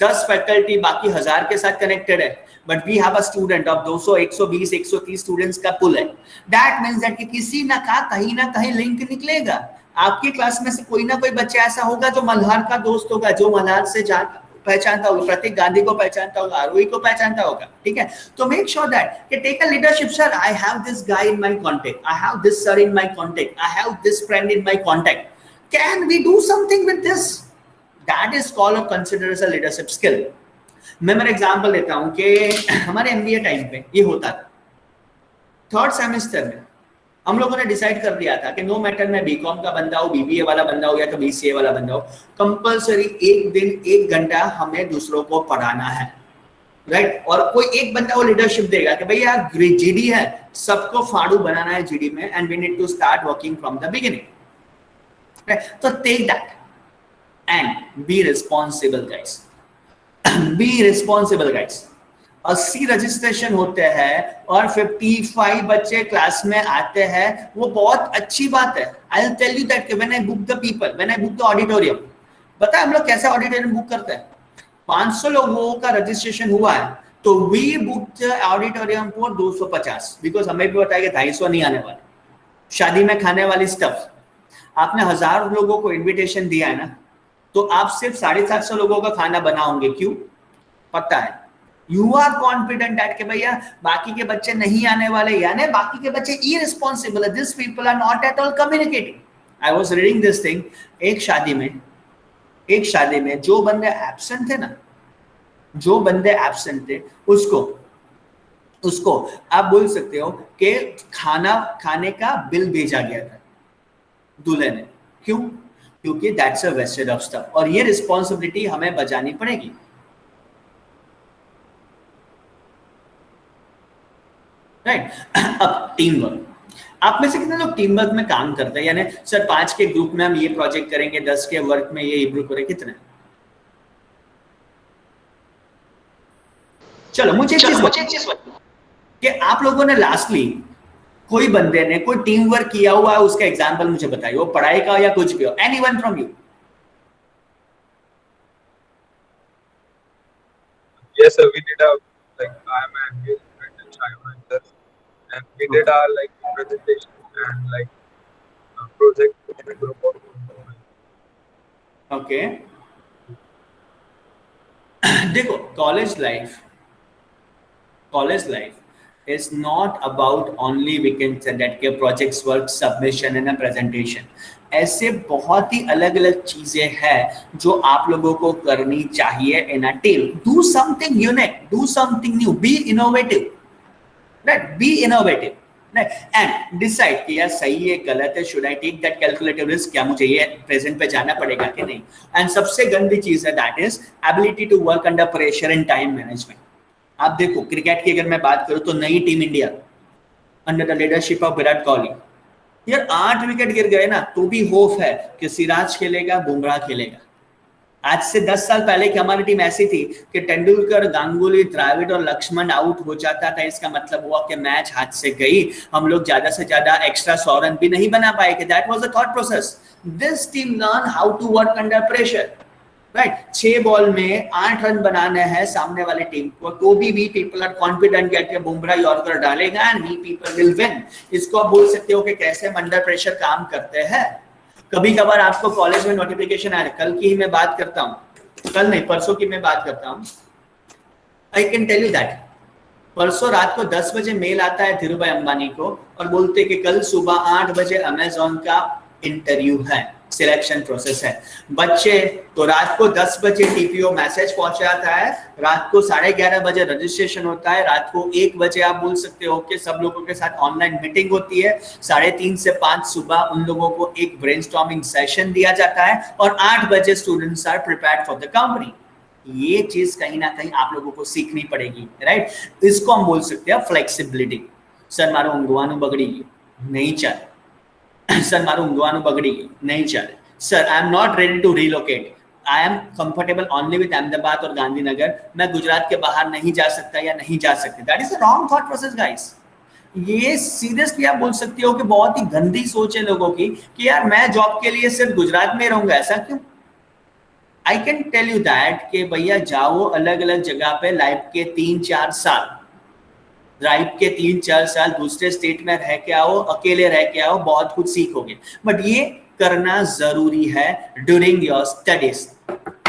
10 faculty बाकी 1000 के साथ कनेक्टेड है, but we have a student of 200 120 130 students का पुल है. दैट मींस दैट कि किसी ना कहीं ना कहीं लिंक निकलेगा. आपकी क्लास में से कोई ना कोई बच्चा ऐसा होगा जो मल्हार का दोस्त होगा, जो मल्हार से पहचानता होगा, प्रतीक गांधी को पहचानता होगा, आरोही को पहचानता होगा. ठीक है, तो मेक श्योर दैट कि take a leadership. Sir, I have this guy in my contact, I have this sir in my contact, I have this friend in my contact, can we do something with this? That is called और consider as a leadership skill. मैं मेरा example लेता हूं कि हमारे MBA time पे ये होता था. 3rd सेमेस्टर में हम लोगों ने डिसाइड कर दिया था कि नो मैटर मैं बीकॉम का बंदा हो, बीबीए वाला बंदा हो या तो बीसीए वाला बंदा हो, कंपलसरी एक दिन 1 घंटा हमें दूसरों को पढ़ाना है. राइट? और कोई एक बंदा वो लीडरशिप देगा कि भैया जीडी है, सबको फाड़ू बनाना है जीडी में, and we need to start working from the beginning. तो take that and be responsible guys. Be responsible guys. 80 registration होते हैं और 55 बच्चे क्लास में आते हैं, वो बहुत अच्छी बात है. I will tell you that when I book the people, when I book the auditorium, पता है हम लोग कैसे ऑडिटोरियम बुक करते हैं? 500 लोगों का रजिस्ट्रेशन हुआ है तो we book the auditorium for 250, because हमें भी बताया कि 250 नहीं आने वाले. शादी में खाने वाली स्टफ, आपने 1000 लोगों को इन्विटेशन दिया है ना, तो आप सिर्फ 750 लोगों का खाना बनाओगे. क्यों? पता है, यू आर कॉन्फिडेंट दैट कि भैया बाकी के बच्चे नहीं आने वाले, यानी बाकी के बच्चे इररिस्पॉन्सिबल है. This people are not at all communicating. I was reading this thing. एक शादी में जो बंदे एब्सेंट थे ना, जो बंदे एब्सेंट थे उसको आप बोल सकते हो कि खाने का बिल भेजा गया था दूल्हे ने. क्यों? क्योंकि that's a wastage of stuff, और ये रिस्पॉन्सिबिलिटी हमें बजानी पड़ेगी. राइट? अब टीम वर्क, आप में से कितने लोग टीम वर्क में काम करते हैं? यानी सर 5 के ग्रुप में हम ये प्रोजेक्ट करेंगे, 10 के वर्क में ये ग्रुप करेंगे, कितने? चलो मुझे एक चीज कि आप लोगों ने लास्टली कोई बंदे ने कोई टीम वर्क किया हुआ है, उसका एग्जांपल मुझे बताइए, वो पढ़ाई का या कुछ भी हो. Anyone from you? Yes, sir. We did I am an MBA student in China, and we did our presentation and project in a group of people. Okay. देखो, college life is not about only we can say that के projects work, submission and a presentation. ऐसे बहुत ही अलग अलग चीजें हैं जो आप लोगों को करनी चाहिए in a team. Do something unique, do something new, be innovative, right? Be innovative, right? And decide कि यार सही है गलत है, should I take that calculated risk, क्या मुझे ये present पे जाना पड़ेगा कि नहीं. And सबसे गंदी चीज है that is ability to work under pressure and time management. आप देखो क्रिकेट की अगर मैं बात करूं तो नई team India under the leadership of Virat Kohli, यार 8 विकेट गिर गए ना तो भी होप है कि सिराज खेलेगा, बुमराह खेलेगा. आज से 10 साल पहले की हमारी टीम ऐसी थी कि तेंदुलकर, गांगुली, द्रविड़ और लक्ष्मण आउट हो जाता था, इसका मतलब हुआ कि मैच हाथ से गई, हम लोग ज्यादा से ज्यादा एक्स्ट्रा 100 रन भी नहीं बना पाए. कि that was the thought process. This team learn how to work under pressure. Right? 6 ball में 8 रन बनाने हैं सामने वाली टीम को, तो भी वी पीपल आर कॉन्फिडेंट कि बुमराह यॉर्कर डालेगा and we people will win. इसको आप बोल सकते हो कि कैसे हम अंडर प्रेशर काम करते हैं. कभी कभार आपको कॉलेज में नोटिफिकेशन आ रहा है, कल की ही मैं बात करता हूँ, कल नहीं परसों की मैं बात करता हूँ. I can tell you that परसों रात को 10 बजे मेल आता है धीरूभाई अंबानी को और बोलते कि कल सुबह 8 बजे अमेजोन का इंटरव्यू है, सिलेक्शन प्रोसेस है. बच्चे तो रात को 10 बजे टीपीओ मैसेज पहुंच जाता है, रात को 11:30 बजे रजिस्ट्रेशन होता है, रात को 1 बजे आप बोल सकते हो कि सब लोगों के साथ ऑनलाइन मीटिंग होती है, 3:30 से 5 सुबह उन लोगों को एक ब्रेनस्टॉर्मिंग सेशन दिया जाता है और 8 बजे students are prepared for the company. ये चीज कहीं ना कहीं आप लोगों को सीखनी पड़ेगी, राइट? इसको हम बोल सकते हैं फ्लेक्सिबिलिटी। सर मारो ઊંઘવાનું બગડી ગયું, नहीं ચાલે। સર મારું ઊંઘવાનું બગડી ગયું, नहीं ચાલે। Sir I am not ready to relocate, I am comfortable only with Ahmedabad और गांधीनगर, मैं गुजरात के बाहर नहीं जा सकता या नहीं जा सकती। That is a wrong thought process guys. ये सीरियसली आप बोल सकते हो कि बहुत ही गंदी सोच है लोगों की कि यार मैं जॉब के लिए सिर्फ गुजरात में रहूंगा, ऐसा क्यों? I can tell you that कि भैया जाओ अलग अलग जगह पे, लाइफ के 3-4 साल, लाइफ के 3-4 साल दूसरे स्टेट में रह के आओ, अकेले रह के आओ, बहुत कुछ सीखोगे। बट ये करना जरूरी है ड्यूरिंग योर स्टडीज,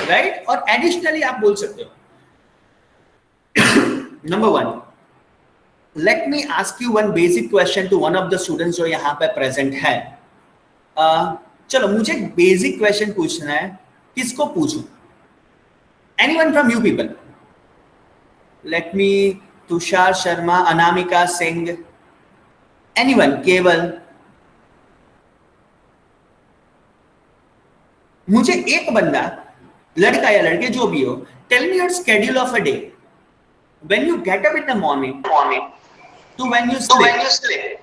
राइट? और एडिशनली आप बोल सकते हो number 1, let me ask you one basic question to one of the students जो यहाँ पे प्रेजेंट है। चलो मुझे बेसिक क्वेश्चन पूछना है, किसको पूछूं? Anyone from you people? Let me, Tushar Sharma, Anamika Singh, anyone? केवल? मुझे एक बंदा, लड़का या लड़के जो भी हो, tell me your schedule of a day, when you get up in the morning to when you sleep,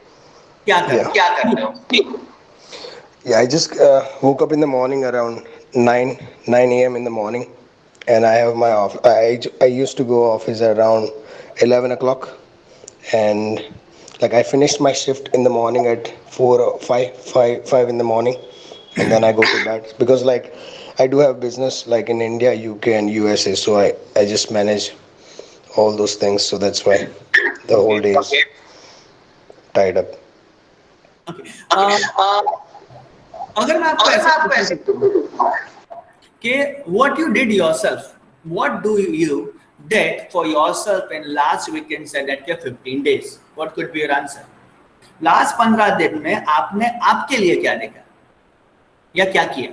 क्या करते हो? Yeah, I just woke up in the morning around 9 a.m. in the morning, and I have my off. I used to go office around 11 o'clock, and like I finished my shift in the morning at 4 or 5 in the morning, and then I go to bed because like I do have business like in India, UK, and USA, so I just manage all those things. So that's why the whole day is tied up. अगर मैं आपको ऐसे कि what you did yourself, what do you did for yourself in last weekend said that के 15 days, what could be your answer? Last 15 दिन में आपने आपके लिए क्या देखा या क्या किया?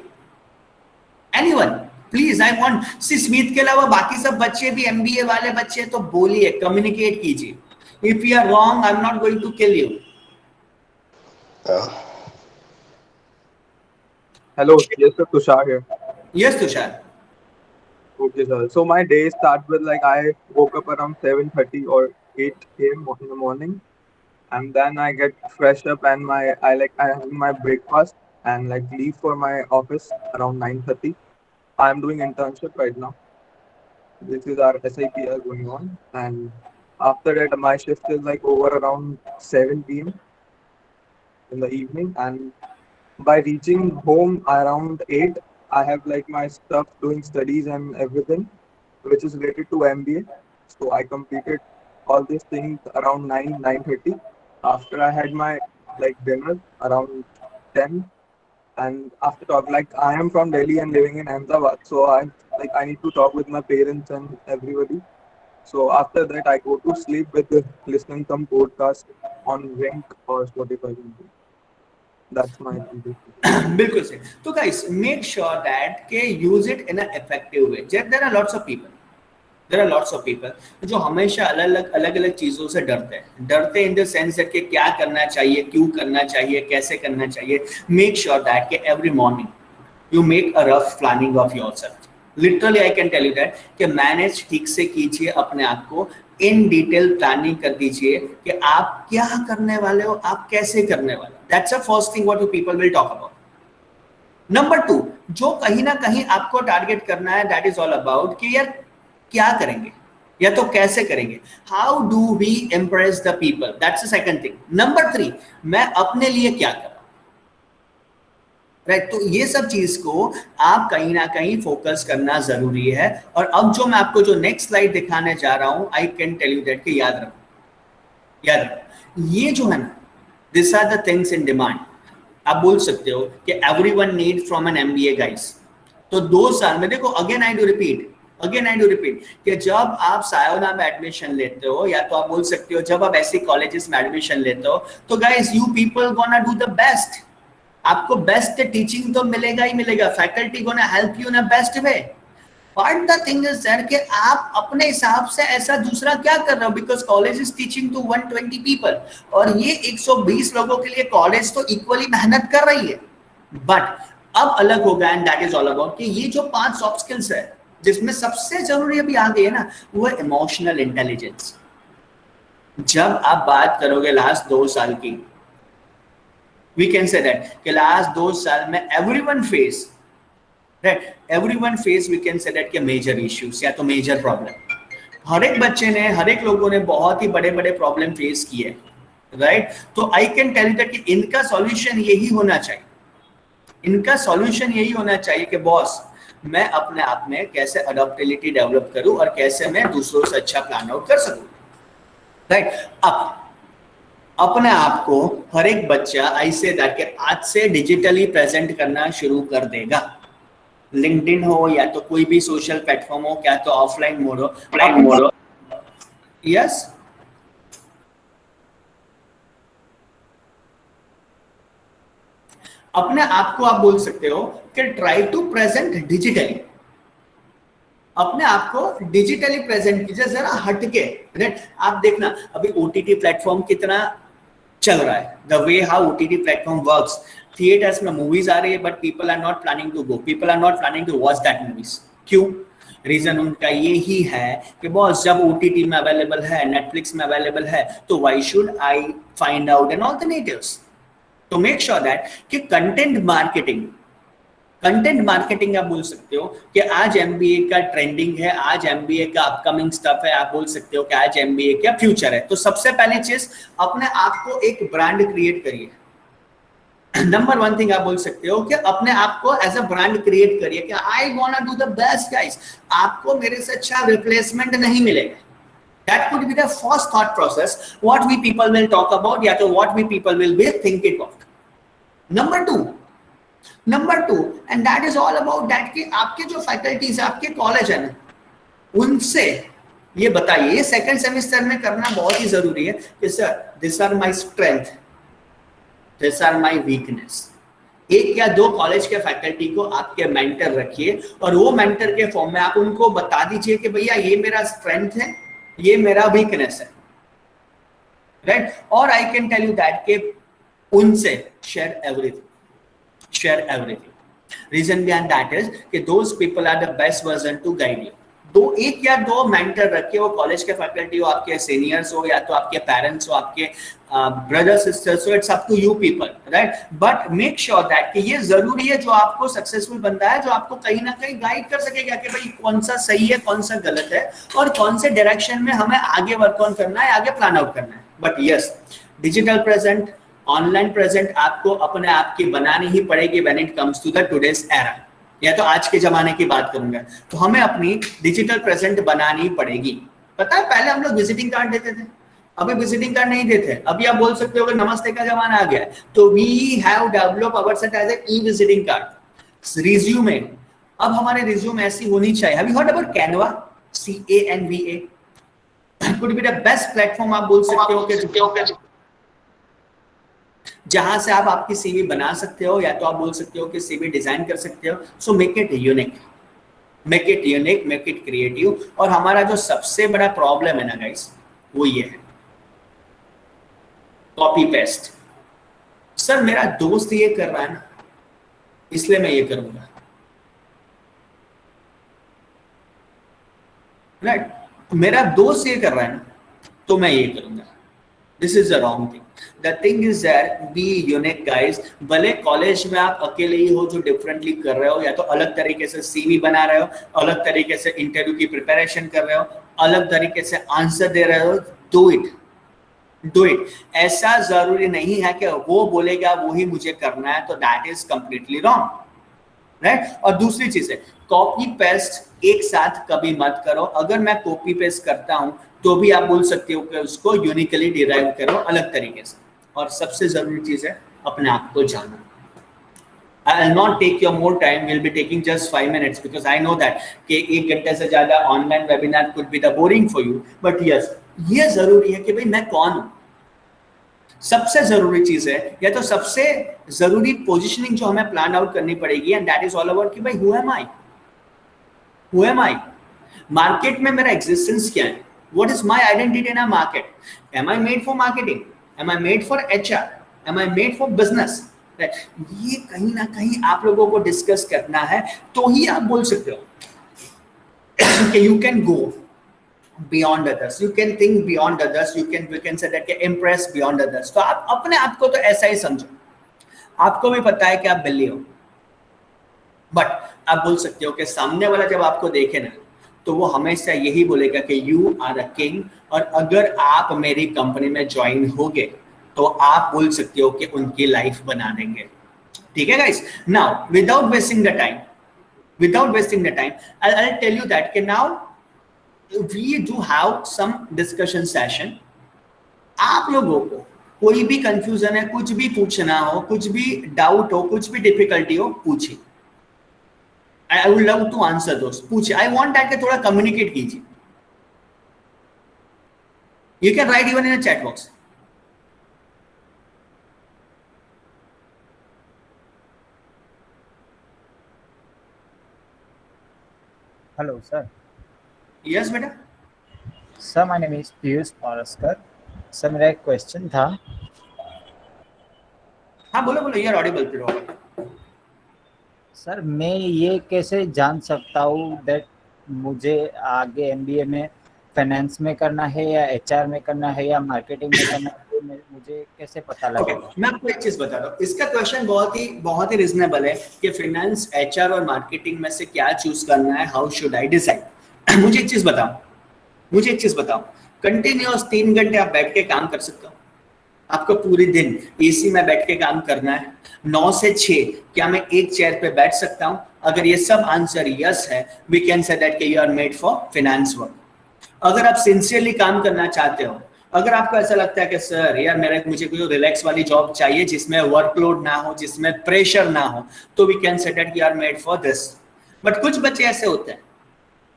Anyone please, I want, Smith के अलावा बाकी सब बच्चे भी, एमबीए वाले बच्चे, तो बोलिए, कम्युनिकेट कीजिए। If you are wrong, I am not going to kill you. Hello, yes sir, Tushar here. Yes, Tushar. Okay sir. So my day starts with like I woke up around 7:30 or 8 a.m. in the morning, and then I get fresh up and I have my breakfast and like leave for my office around 9:30. I'm doing internship right now. This is our SIP going on, and after that my shift is like over around 7 p.m. in the evening, and by reaching home around 8, I have like my stuff doing studies and everything which is related to MBA. So I completed all these things around 9:30. After I had my like dinner around 10, and after talk, like I am from Delhi and living in Ahmedabad, so I need to talk with my parents and everybody. So after that I go to sleep with listening some podcast on Wink or Spotify. That's my बिल्कुल सही। तो guys make sure that के use it in a effective way. There are lots of people जो हमेशा अलग अलग चीजों से डरते इन द सेंस दैट कि क्या करना चाहिए, क्यों करना चाहिए, कैसे करना चाहिए। मेक श्योर दैट कि every morning you make a rough planning of yourself. Literally I can tell you that कि मैनेज ठीक से कीजिए अपने आप को, इन डिटेल प्लानिंग कर दीजिए कि आप क्या करने वाले हो, आप कैसे करने वाले हो। That's the first thing what you people will talk about. Number 2, जो कहीं ना कहीं आपको टारगेट करना है, दैट इज ऑल अबाउट कि यार क्या करेंगे या तो कैसे करेंगे, how do we impress the people, that's the second thing. Number 3, मैं अपने लिए क्या कर, राइट? तो ये सब चीज को आप कहीं ना कहीं फोकस करना जरूरी है। और अब जो मैं आपको जो नेक्स्ट स्लाइड दिखाने जा रहा हूं, I can tell you that कि याद रखो ये जो है ना, this are the things in demand. आप बोल सकते हो कि everyone need from an MBA guys. तो 2 साल में देखो, अगेन आई डू रिपीट कि जब आप सायोना में एडमिशन लेते हो, या तो आप बोल सकते हो जब आप ऐसे कॉलेजेस में एडमिशन लेते हो, तो guys you people gonna do the best. आपको बेस्ट टीचिंग तो मिलेगा ही मिलेगा, faculty gonna help you in a best way. But the thing is that कि आप अपने हिसाब से ऐसा दूसरा क्या कर रहे हो, because college is teaching to 120 people, और ये 120 लोगों के लिए कॉलेज तो इक्वली मेहनत कर रही है। बट अब अलग हो गया, and that is all about कि ये जो 5 सॉफ्ट स्किल्स है, जिसमें सबसे जरूरी अभी आ गई है ना, वो है इमोशनल इंटेलिजेंस। जब आप बात करोगे लास्ट 2 साल की, वी कैन से दैट कि लास्ट 2 साल में everyone face we can say that के मेजर इश्यूज या तो मेजर प्रॉब्लम, हर एक बच्चे ने, हर एक लोगों ने बहुत ही बड़े बड़े प्रॉब्लम फेस किए, राइट। तो I can tell you that कि इनका सॉल्यूशन यही होना चाहिए, इनका सॉल्यूशन यही होना चाहिए कि बॉस मैं अपने आप में कैसे अडॉप्टेबिलिटी डेवलप करूं और कैसे मैं दूसरों से अच्छा प्लान आउट कर सकूं, राइट। अब अपने आप को हर एक बच्चा ऐसे कि आज से डिजिटली प्रेजेंट करना शुरू कर देगा, लिंक्डइन हो या तो कोई भी सोशल प्लेटफॉर्म हो, क्या तो ऑफलाइन मोड हो, यस। अपने आप को आप बोल सकते हो कि ट्राई टू प्रेजेंट डिजिटली, अपने आप को डिजिटली प्रेजेंट कीजिए, जरा हटके, राइट। आप देखना अभी ओटीटी प्लेटफॉर्म कितना चल रहा है, the way how OTT platform works, theatres में मूवीज आ रही है but people are not planning to go, people are not planning to watch that movies. क्यों? रीजन उनका ये ही है कि बॉस जब ओटीटी में अवेलेबल है, नेटफ्लिक्स में अवेलेबल है, तो why should I find out an alternatives. तो मेक श्योर दैट कि कंटेंट मार्केटिंग आप बोल सकते हो कि आज एमबीए का ट्रेंडिंग है, आज एमबीए का अपकमिंग स्टफ है, आप बोल सकते हो कि आज एमबीए का फ्यूचर है। तो सबसे पहले चीज अपने आप को एक ब्रांड क्रिएट करिए। नंबर 1 थिंग आप बोल सकते हो कि अपने आप को एज अ ब्रांड क्रिएट करिए कि I want to do the best guys, आपको मेरे से अच्छा रिप्लेसमेंट नहीं मिलेगा। That could be the first thought process, what we people will talk about या तो what we people will be thinking of. Number two, and that is all about that कि आपके जो फैकल्टीज है, आपके कॉलेज है ना, उनसे ये बताइए, ये सेकंड सेमेस्टर में करना बहुत ही जरूरी है कि sir this are my strength, this are my weakness. 1 या 2 कॉलेज के फैकल्टी को आपके मेंटर रखिए और वो मेंटर के फॉर्म में आप उनको बता दीजिए कि भैया ये मेरा स्ट्रेंथ है, ये मेरा वीकनेस है, राइट। और I can tell you that के उनसे share everything. Reason behind that is कि those people are the best version to guide you. 1 या 2 मेंटर रखिए, वो कॉलेज के फैकल्टी हो, आपके सीनियर्स हो या तो आपके पेरेंट्स हो, आपके ब्रदर सिस्टर्स हो, it's up to you people, right. But make sure that कि ये जरूरी है जो आपको सक्सेसफुल बनता है, जो आपको कहीं ना कहीं गाइड कर सकेगा कि भाई कौन सा सही है, कौन सा गलत है और कौन से डायरेक्शन में हमें आगे वर्क ऑन करना है, आगे प्लान आउट करना है। But yes, digital present, online present आपको अपने आप की बनानी ही पड़ेगी when it comes to the today's era, या तो आज के जमाने की बात करूंगा, तो हमें अपनी डिजिटल प्रेजेंट बनानी पड़ेगी। पता है पहले हम लोग विजिटिंग कार्ड देते थे, अभी विजिटिंग कार्ड नहीं देते। अभी आप बोल सकते हो कि नमस्ते का जमाना आ गया है, तो we have develop ourselves as a e visiting card. Resume, अब हमारे रिज्यूम ऐसी होनी चाहिए। Have you heard about Canva? CANVA could be the best platform आप बोल सकते हो कि जहां से आप आपकी सीवी बना सकते हो, या तो आप बोल सकते हो कि सीवी डिजाइन कर सकते हो। So make it unique, make it creative. और हमारा जो सबसे बड़ा प्रॉब्लम है ना गाइस, वो ये है कॉपी पेस्ट। सर मेरा दोस्त ये कर रहा है ना, इसलिए मैं ये करूंगा, राइट। मेरा दोस्त ये कर रहा है ना, तो मैं ये करूंगा। This is the wrong thing. The thing is that be unique guys. भले कॉलेज में आप अकेले ही हो जो डिफरेंटली कर रहे हो, या तो अलग तरीके से सीवी बना रहे हो, अलग तरीके से इंटरव्यू की प्रिपरेशन कर रहे हो, अलग तरीके से आंसर दे रहे हो, डू इट। ऐसा जरूरी नहीं है कि वो बोलेगा वही मुझे करना है, तो that is completely wrong, right. और दूसरी चीज है कॉपी पेस्ट एक साथ कभी मत करो। अगर मैं कॉपी पेस्ट करता हूं तो भी आप बोल सकते हो कि उसको यूनिकली डिराइव करो अलग तरीके से। और सबसे जरूरी चीज है अपने आप को जानना। I will not take your more time. We'll be taking just 5 minutes because I know that कि 1 घंटे से ज्यादा online webinar could be the boring for you. But yes, ये जरूरी है कि भाई मैं कौन हूं। सबसे जरूरी चीज है, या तो सबसे जरूरी पोजिशनिंग जो हमें प्लान आउट करनी पड़ेगी, and that is all about कि भाई हु एम आई। मार्केट में मेरा एग्जिस्टेंस क्या है? What is my identity in a market? Am I made for marketing? Am I made for HR? Am I made for business? ये कहीं ना कहीं आप लोगों को डिस्कस करना है, तो ही आप बोल सकते हो। कि you can go beyond others, you can think beyond others, we can say that कि impress beyond others. तो आप अपने आप को तो ऐसा ही समझो, आपको भी पता है कि आप बिल्ली हो, बट आप बोल सकते हो कि सामने वाला जब आपको देखे ना तो वो हमेशा यही बोलेगा कि यू आर अ किंग, और अगर आप मेरी कंपनी में ज्वाइन होगे तो आप बोल सकते हो कि उनकी लाइफ बना देंगे. ठीक है guys? Now without wasting the time, I'll tell you that कि now we do have some discussion session. आप लोगों को कोई भी कंफ्यूजन है, कुछ भी पूछना हो, कुछ भी डाउट हो, कुछ भी डिफिकल्टी हो, पूछिए. I would love to answer those. पूछिए. I want that कि थोड़ा कम्युनिकेट कीजिए. You can write even in a chat box. Hello, sir. Yes, बेटा. Sir, my name is Piyush Paraskar. Sir, मेरा एक क्वेश्चन था. हाँ बोलो बोलो, यार ऑडिबल पे. सर, मैं ये कैसे जान सकता हूँ दैट मुझे आगे एमबीए में फाइनेंस में करना है या एचआर में करना है या मार्केटिंग में करना है, मुझे कैसे पता लगेगा? मैं आपको एक चीज बता रहा हूँ. इसका क्वेश्चन बहुत ही रिजनेबल है कि फाइनेंस, एचआर और मार्केटिंग में से क्या चूज करना है, हाउ शुड आई डिसाइड. मुझे एक चीज बताओ, कंटिन्यूअस 3 घंटे आप बैठ के काम कर सकते हो? आपको पूरे दिन एसी में बैठ के काम करना है 9 से 6, क्या मैं एक चेयर पे बैठ सकता हूं? अगर ये सब आंसर यस है, we can say that you are made for finance work. अगर आप सिंसियरली काम करना चाहते हो, अगर आपको ऐसा लगता है कि सर यार मुझे कोई रिलैक्स वाली जॉब चाहिए जिसमें वर्कलोड ना हो, जिसमें प्रेशर ना हो, तो we can say that you are made for this. But कुछ बच्चे ऐसे होते हैं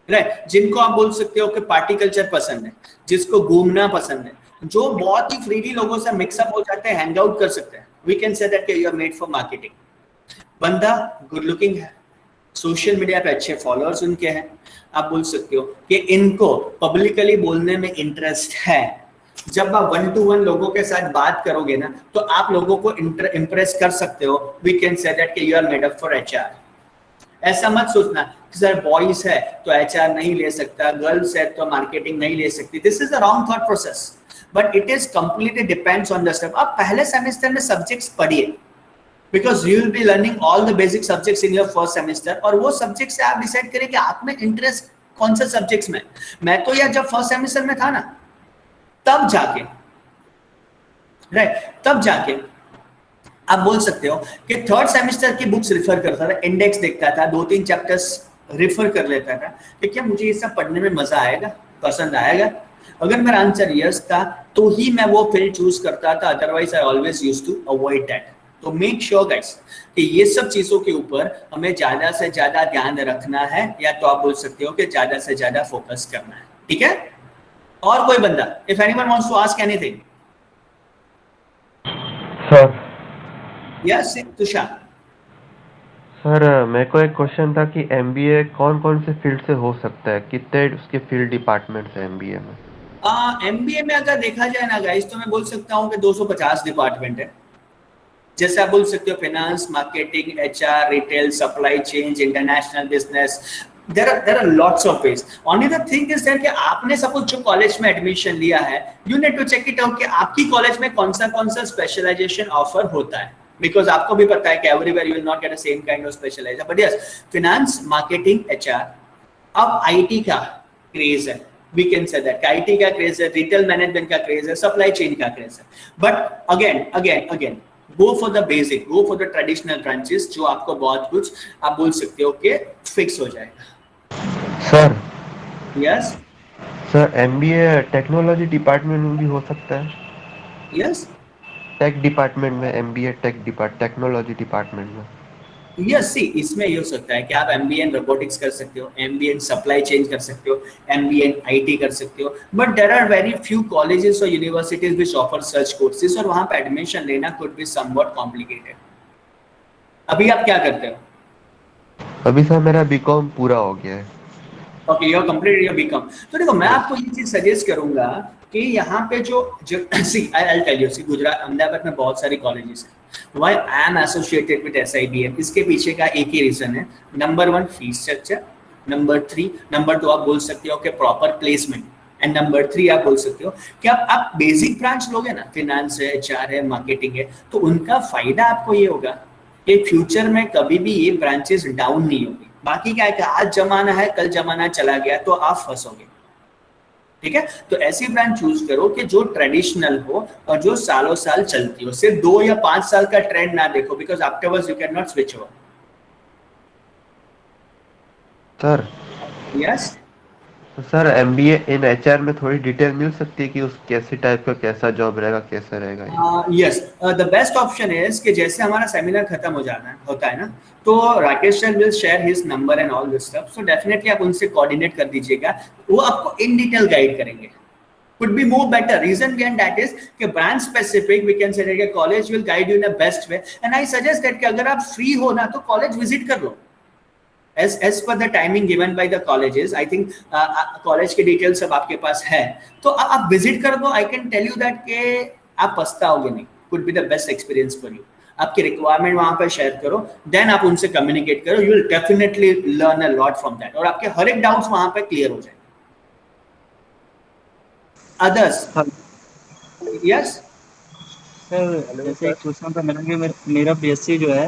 राइट, जिनको आप बोल सकते हो कि पार्टी कल्चर पसंद है, जिसको घूमना पसंद है, जो बहुत ही फ्रीली लोगों से मिक्सअप हो जाते हैं, हैंग आउट कर सकते हैं. We can say that you are made for marketing. बंदा गुड लुकिंग है, सोशल मीडिया पे अच्छे फॉलोअर्स उनके हैं, आप बोल सकते हो कि इनको पब्लिकली बोलने में इंटरेस्ट है. जब आप 1-to-1 लोगों के साथ बात करोगे ना तो आप लोगों को इंप्रेस कर सकते हो. We can say that you are made up for HR. ऐसा मत सोचना कि सर बॉयज है तो एचआर नहीं ले सकता, गर्ल्स है तो मार्केटिंग नहीं ले सकती. This is a wrong thought process, but it is completely depends on the step. आप पहले सेमेस्टर में सब्जेक्ट्स पढ़िए, because you will be learning all the basic subjects in your first semester, और वो सब्जेक्ट से आप डिसाइड करें कि आप में इंटरेस्ट कौन से सब्जेक्ट्स में. मैं तो यार जब फर्स्ट सेमेस्टर में था ना, तब जाके आप बोल सकते हो कि थर्ड सेमेस्टर की बुक्स रिफर करता था, इंडेक्स देखता था, 2-3 चैप्टर्स रिफर कर लेता था कि क्या मुझे ये सब पढ़ने में मजा आएगा, पसंद आएगा. अगर मेरा आंसर यस था तो ही मैं वो फील्ड चूज करता था, otherwise I always used to avoid that. तो मेक श्योर गाइस कि ये सब चीजों के ऊपर हमें ज्यादा से ज्यादा ध्यान रखना है, या तो आप बोल सकते हो कि ज्यादा से ज्यादा फोकस करना है. ठीक है? और कोई बंदा, if anyone wants to ask anything. Sir. Yes Tushar. Sir, मेरे को एक क्वेश्चन था कि एमबीए कौन से फील्ड से हो सकता है, कितने उसके फील्ड डिपार्टमेंट्स हैं एमबीए में? एमबीए में अगर देखा जाए ना गाइस तो मैं बोल सकता हूँ कि 250 डिपार्टमेंट है. जैसे आप बोल सकते हो finance, marketing, HR, retail, supply chain, international business. There are lots of ways. Only the thing is that कि आपने सपोज जो कॉलेज में एडमिशन लिया है, you need to check it out कि आपकी कॉलेज में कौन सा स्पेशलाइजेशन ऑफर होता है. बिकॉज आपको भी पता है कि everywhere you will not get the same kind of specialisation. But yes, finance, marketing, HR. अब आईटी का क्रेज है, we can say that IT का क्रेज है, रिटेल मैनेजमेंट का क्रेज है, सप्लाई चेन का क्रेज है. But again go for the basic, go for the traditional branches, जो आपको बहुत कुछ आप बोल सकते हो कि फिक्स हो जाएगा. Sir. Yes sir, MBA technology department में भी हो सकता है? यस टेक डिपार्टमेंट में, एमबीए टेक्नोलॉजी डिपार्टमेंट में. यस सी, इसमें ये हो सकता है कि आप एमबीए इन रोबोटिक्स कर सकते हो, एमबीए इन सप्लाई चेन कर सकते हो, एमबीए इन आईटी कर सकते हो. But there are very few colleges और universities which offer such courses, और वहां पे एडमिशन लेना कुड बी समवॉट कॉम्प्लिकेटेड. अभी आप क्या करते हो? अभी सर मेरा बीकॉम पूरा हो गया है. Okay, you are completed your BCom. तो देखो मैं आपको ये चीज सजेस्ट करूंगा कि यहाँ पे जो सी आई टेल यू, सी गुजरात, अहमदाबाद में बहुत सारी कॉलेजेस हैं. Why I am associated with SIBM? इसके पीछे का एक ही रीजन है. Number 1 fees structure, number 3, number 2 आप बोल सकते हो कि प्रॉपर प्लेसमेंट, एंड नंबर 3 आप बोल सकते हो कि आप बेसिक ब्रांच लोगे ना, फिनेंस है, एचआर है, मार्केटिंग है, तो उनका फायदा आपको ये होगा कि फ्यूचर में कभी भी ये ब्रांचेस डाउन नहीं होगी। बाकी क्या है कि आज जमाना है, कल जमाना चला गया तो आप फंसोगे, ठीक है। तो ऐसी ब्रांड चूज करो कि जो ट्रेडिशनल हो और जो सालों साल चलती हो, सिर्फ 2 या 5 साल का ट्रेंड ना देखो, because afterwards you can not switch over. Sir yes sir MBA in HR में थोड़ी डिटेल मिल सकती है कि उस कैसे टाइप का कैसा जॉब रहेगा, कैसा रहेगा ये? Yes, the best option is कि जैसे हमारा सेमिनार खत्म हो जाना होता है ना, तो Rakesh sir will share his number and all this stuff, so definitely आप उनसे कोऑर्डिनेट कर दीजिएगा, वो आपको इन डिटेल गाइड करेंगे। could be more better. Reason behind that is कि brand specific we can say that college will guide you in a best way, and I suggest that कि अगर आप free हो ना तो college visit कर लो as per the timing given by the colleges. I think college के details सब आपके पास है, तो आप visit कर दो. I can tell you that कि आप पछताओगे नहीं. could be the best experience for you. आपकी रिक्वायरमेंट वहां पर शेयर करो, देन आप उनसे कम्युनिकेट करो, you will definitely learn a lot from that, और आपके हर एक डाउट्स वहां पर क्लियर हो जाएंगे। Others, yes सर जैसे एक क्वेश्चन था मेरा कि मेरा बीएससी जो है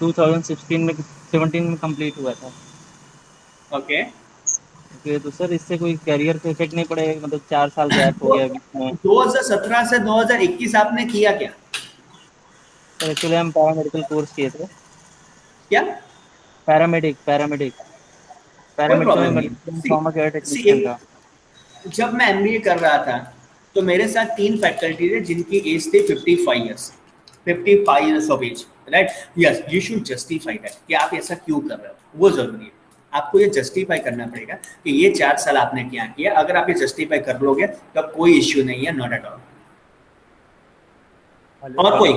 2016 में 17 में कंप्लीट हुआ था। ओके ओके, तो सर इससे कोई कैरियर पे इफेक्ट नहीं पड़ेगा, मतलब 4 साल गैप हो गया बीच में? 2017 से 2021 आपने किया क्या? सर एक्चुअली हम पैरामेडिकल कोर्स किए थे। क्या? पैरामेडिक problem नहीं। में ट्रॉमा केयर टेक्नीशियन था। जब मैं एमबीए कर रहा था तो मेरे साथ 3 फैकल्टी थे जिनकी एज थी 55 years of age, right? Yes, you should justify that कि आप ऐसा क्यों कर रहे हो, वो जरूरी है। आपको ये जस्टिफाई करना पड़ेगा कि ये 4 साल आपने क्या किया। अगर आप ये जस्टिफाई कर लोगे तो कोई इश्यू नहीं है, नॉट एट ऑल। और कोई?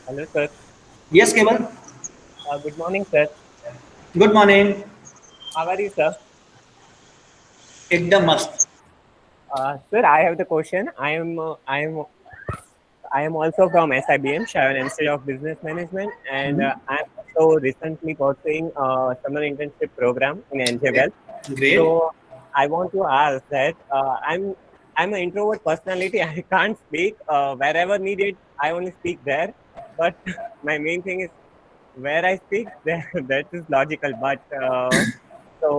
Hello sir. Yes Keval. Good morning sir. Good morning. How are you sir? एकदम मस्त। Sir, I have the question. I am also from SIBM, Sharon Institute of Business Management, and I am also recently pursuing a summer internship program in NJBL. Great. So I want to ask that I'm an introvert personality. I can't speak wherever needed. I only speak there, but my main thing is where I speak. That is logical, but so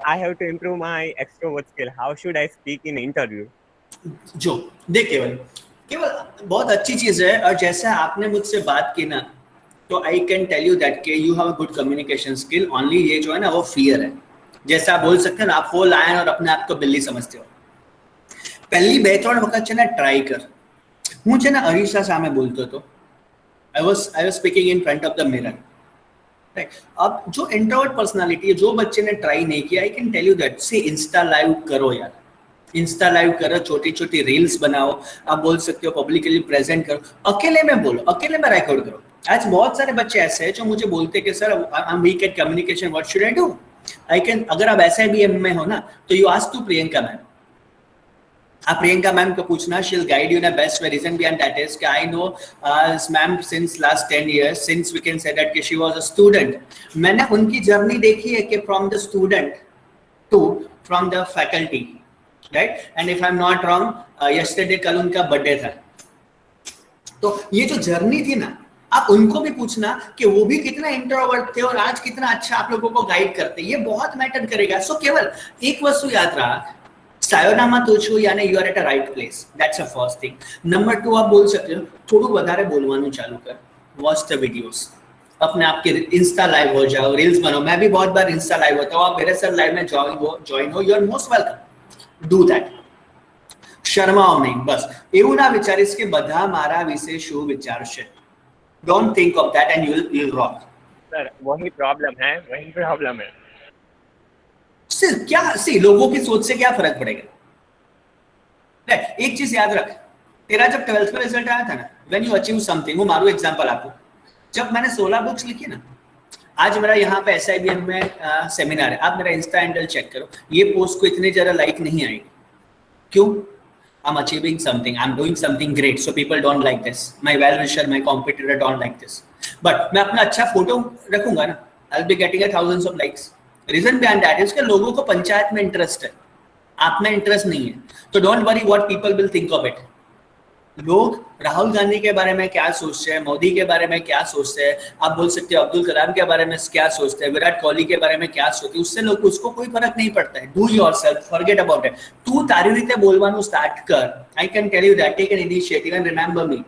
I have to improve my extrovert skill. How should I speak in interview? जो देख केवल बहुत अच्छी चीज है, और जैसा आपने मुझसे बात की ना, तो I can tell you that के you have a good communication skill. Only ये जो है ना वो फियर है, जैसा आप बोल सकते हैं ना, आप फुल लायन और अपने आप को बिल्ली समझते हो। पहली 2-3 वक्त છે ને ટ્રાય કર। હું છે ને અરીસા સામે બોલતો હતો, I was speaking in front of the mirror, right? अब जो इंट्रोवर्ट पर्सनालिटी है, जो बच्चे ने ट्राई नहीं किया, I can tell you that say insta live करो यार, इंस्टा लाइव करो, छोटी छोटी रील्स बनाओ, आप बोल सकते हो पब्लिकली प्रेजेंट करो, अकेले में बोलो, अकेले में रिकॉर्ड करो। आज बहुत सारे बच्चे ऐसे हैं जो मुझे बोलते कि sir I am weak at communication, what should I do? I can, अगर आप SIBM में हो ना तो you ask to Priyanka ma'am. आप प्रियंका मैम को पूछना, she will guide you in a best way. Reason behind that is कि I know ma'am since last 10 years, since we can say that कि शी वाज अ स्टूडेंट। मैंने उनकी journey देखी है कि from the student to from the faculty, right? And if I am not wrong, yesterday कल उनका birthday था, तो ये जो जर्नी थी ना, आप उनको भी पूछना कि वो भी कितना इंट्रोवर्ट थे और आज कितना अच्छा आप लोगों को गाइड करते, ये बहुत मैटर करेगा। सो केवल एक वस्तु याद रख, सायोनामा तो छू, यानी you are at a right place, that's a first thing. Number 2 आप बोल सकते हो थोड़ा વધારે બોલવાનું ચાલુ कर, वॉच द वीडियोस, अपने आप के इंस्टा लाइव हो जाओ, रील्स बनाओ। मैं भी बहुत बार इंस्टा लाइव होता हूँ, आप मेरे साथ लाइव में ज्वाइन हो, you are most welcome, do that. શરમાઓ નહીં, બસ એવું ના વિચારીશ કે બધા મારા વિશે શું વિચારશે। Don't think of that and you will rock. Sir वही प्रॉब्लम है। सिर्फ क्या सी लोगों की सोच से क्या फर्क पड़ेगा? एक चीज याद रख, तेरा जब 12th का रिजल्ट आया था ना, व्हेन यू अचीव समथिंग, वो मारू एग्जांपल आपको, जब मैंने 16 बुक्स लिखी ना, आज मेरा यहाँ पे SIBM में सेमिनार है, आप मेरा इंस्टा हैंडल चेक करो, ये पोस्ट को इतनी ज्यादा लाइक नहीं आएगी। क्यों? I'm achieving something, I'm doing something great, so people don't like this, my well wisher, my competitor don't like this, but मैं अपना अच्छा फोटो रखूंगा ना, I'll be getting a thousands of likes. Reason behind that is कि लोगों को पंचायत में interest है, आप में इंटरेस्ट नहीं है, तो don't worry what people will think of it. लोग राहुल गांधी के बारे में क्या सोचते हैं, मोदी के बारे में क्या सोचते हैं, आप बोल सकते हो अब्दुल कलाम के बारे में क्या सोचते हैं, विराट कोहली के बारे में क्या सोचते हैं, उससे लोग उसको कोई फर्क नहीं पड़ता है। Do yourself, forget about it. तू तारी रीते बोलવાનું स्टार्ट कर। I can tell you that, take an initiative and remember me,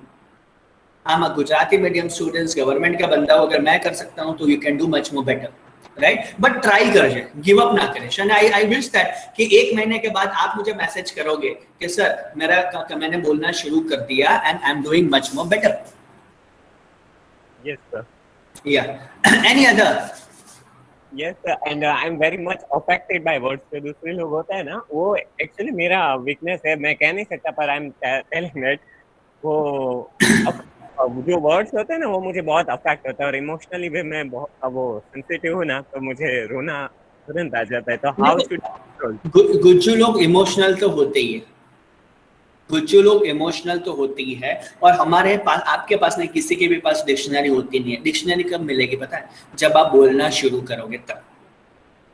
I am a Gujarati medium students, government का बंदा हो, अगर मैं कर सकता हूं तो you can do much more better, right? But try कर, गिव अप ना करें। आई विश दैट कि 1 महीने के बाद आप मुझे मैसेज करोगे कि सर मैंने बोलना शुरू कर दिया and I am doing much more better. Yes, sir. Yeah. Any other? Yes, sir. And I'm very much affected by words. जो दूसरे लोग होते हैं ना, वो एक्चुअली मेरा वीकनेस है, मैं कह नहीं सकता, पर आई एम टेलिंग दैट वो जो वर्ड्स होते हैं ना, वो मुझे बहुत अफेक्ट होता है, और इमोशनली भी मैं बहुत वो सेंसिटिव हूँ ना, तो मुझे रोना तुरंत आ जाता है। तो हाउ शुड गुज्जू लोग इमोशनल तो होते ही है, गुज्जू लोग इमोशनल तो होती ही है, और हमारे पास, आपके पास नहीं, किसी के भी पास डिक्शनरी होती नहीं है। डिक्शनरी कब मिलेगी पता है? जब आप बोलना शुरू करोगे तब।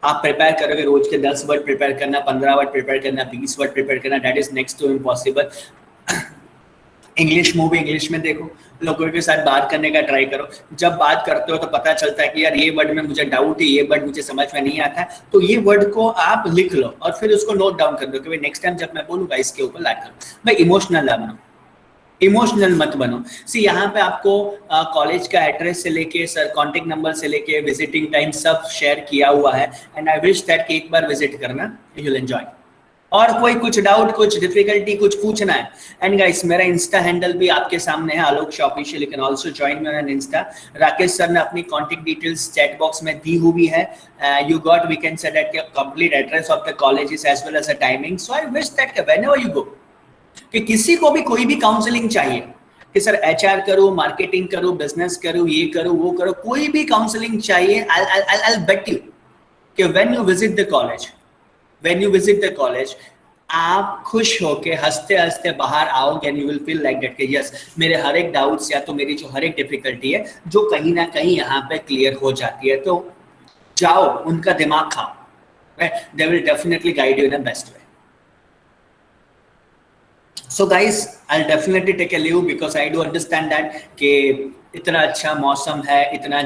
आप प्रिपेयर करोगे, रोज के 10 वर्ड प्रिपेयर करना, 15 वर्ड प्रिपेयर करना, 20 वर्ड प्रिपेयर करना, that is next to impossible. English movie English में देखो, लोगों के साथ बात करने का ट्राई करो। जब बात करते हो तो पता चलता है कि यार ये वर्ड में मुझे डाउट है, ये वर्ड मुझे समझ में नहीं आता है, तो ये वर्ड को आप लिख लो और फिर उसको नोट डाउन कर दो कि भाई नेक्स्ट टाइम जब मैं बोलूँगा इसके ऊपर लाइक करो। भाई इमोशनल ना बनो, इमोशनल मत बनो। सी यहाँ पे आपको कॉलेज का एड्रेस से लेके सर कॉन्टेक्ट नंबर से लेके विजिटिंग टाइम सब शेयर किया हुआ है, एंड आई विश दैट कि एक बार विजिट करना, यू विल एंजॉय। और कोई कुछ डाउट, कुछ डिफिकल्टी, कुछ पूछना है, एंड गाइस मेरा इंस्टा हैंडल भी आपके सामने है, Alok Shah official, you can also join me on Insta. Rakesh sir ने अपनी कांटेक्ट डिटेल्स चैट बॉक्स में दी हुई है। You got, we can say that complete address of the colleges as well as the timing. So I wish that whenever you go, कि किसी को भी कोई भी काउंसलिंग चाहिए कि सर एचआर करो, मार्केटिंग करो, बिजनेस करो, ये करो, वो करो, कोई भी काउंसलिंग चाहिए, I'll bet you कि when you visit the college, आप खुश होके हंसते हंसते बाहर आओगे, and you will feel like that कि यस, मेरे हर एक डाउट्स या तो मेरी जो हर एक डिफिकल्टी है जो कहीं ना कहीं यहाँ पे क्लियर हो जाती है। तो जाओ, उनका दिमाग खाओ, they will definitely guide you in the best way. So guys, I'll definitely take a leave because I do understand that कि इतना अच्छा मौसम है, इतना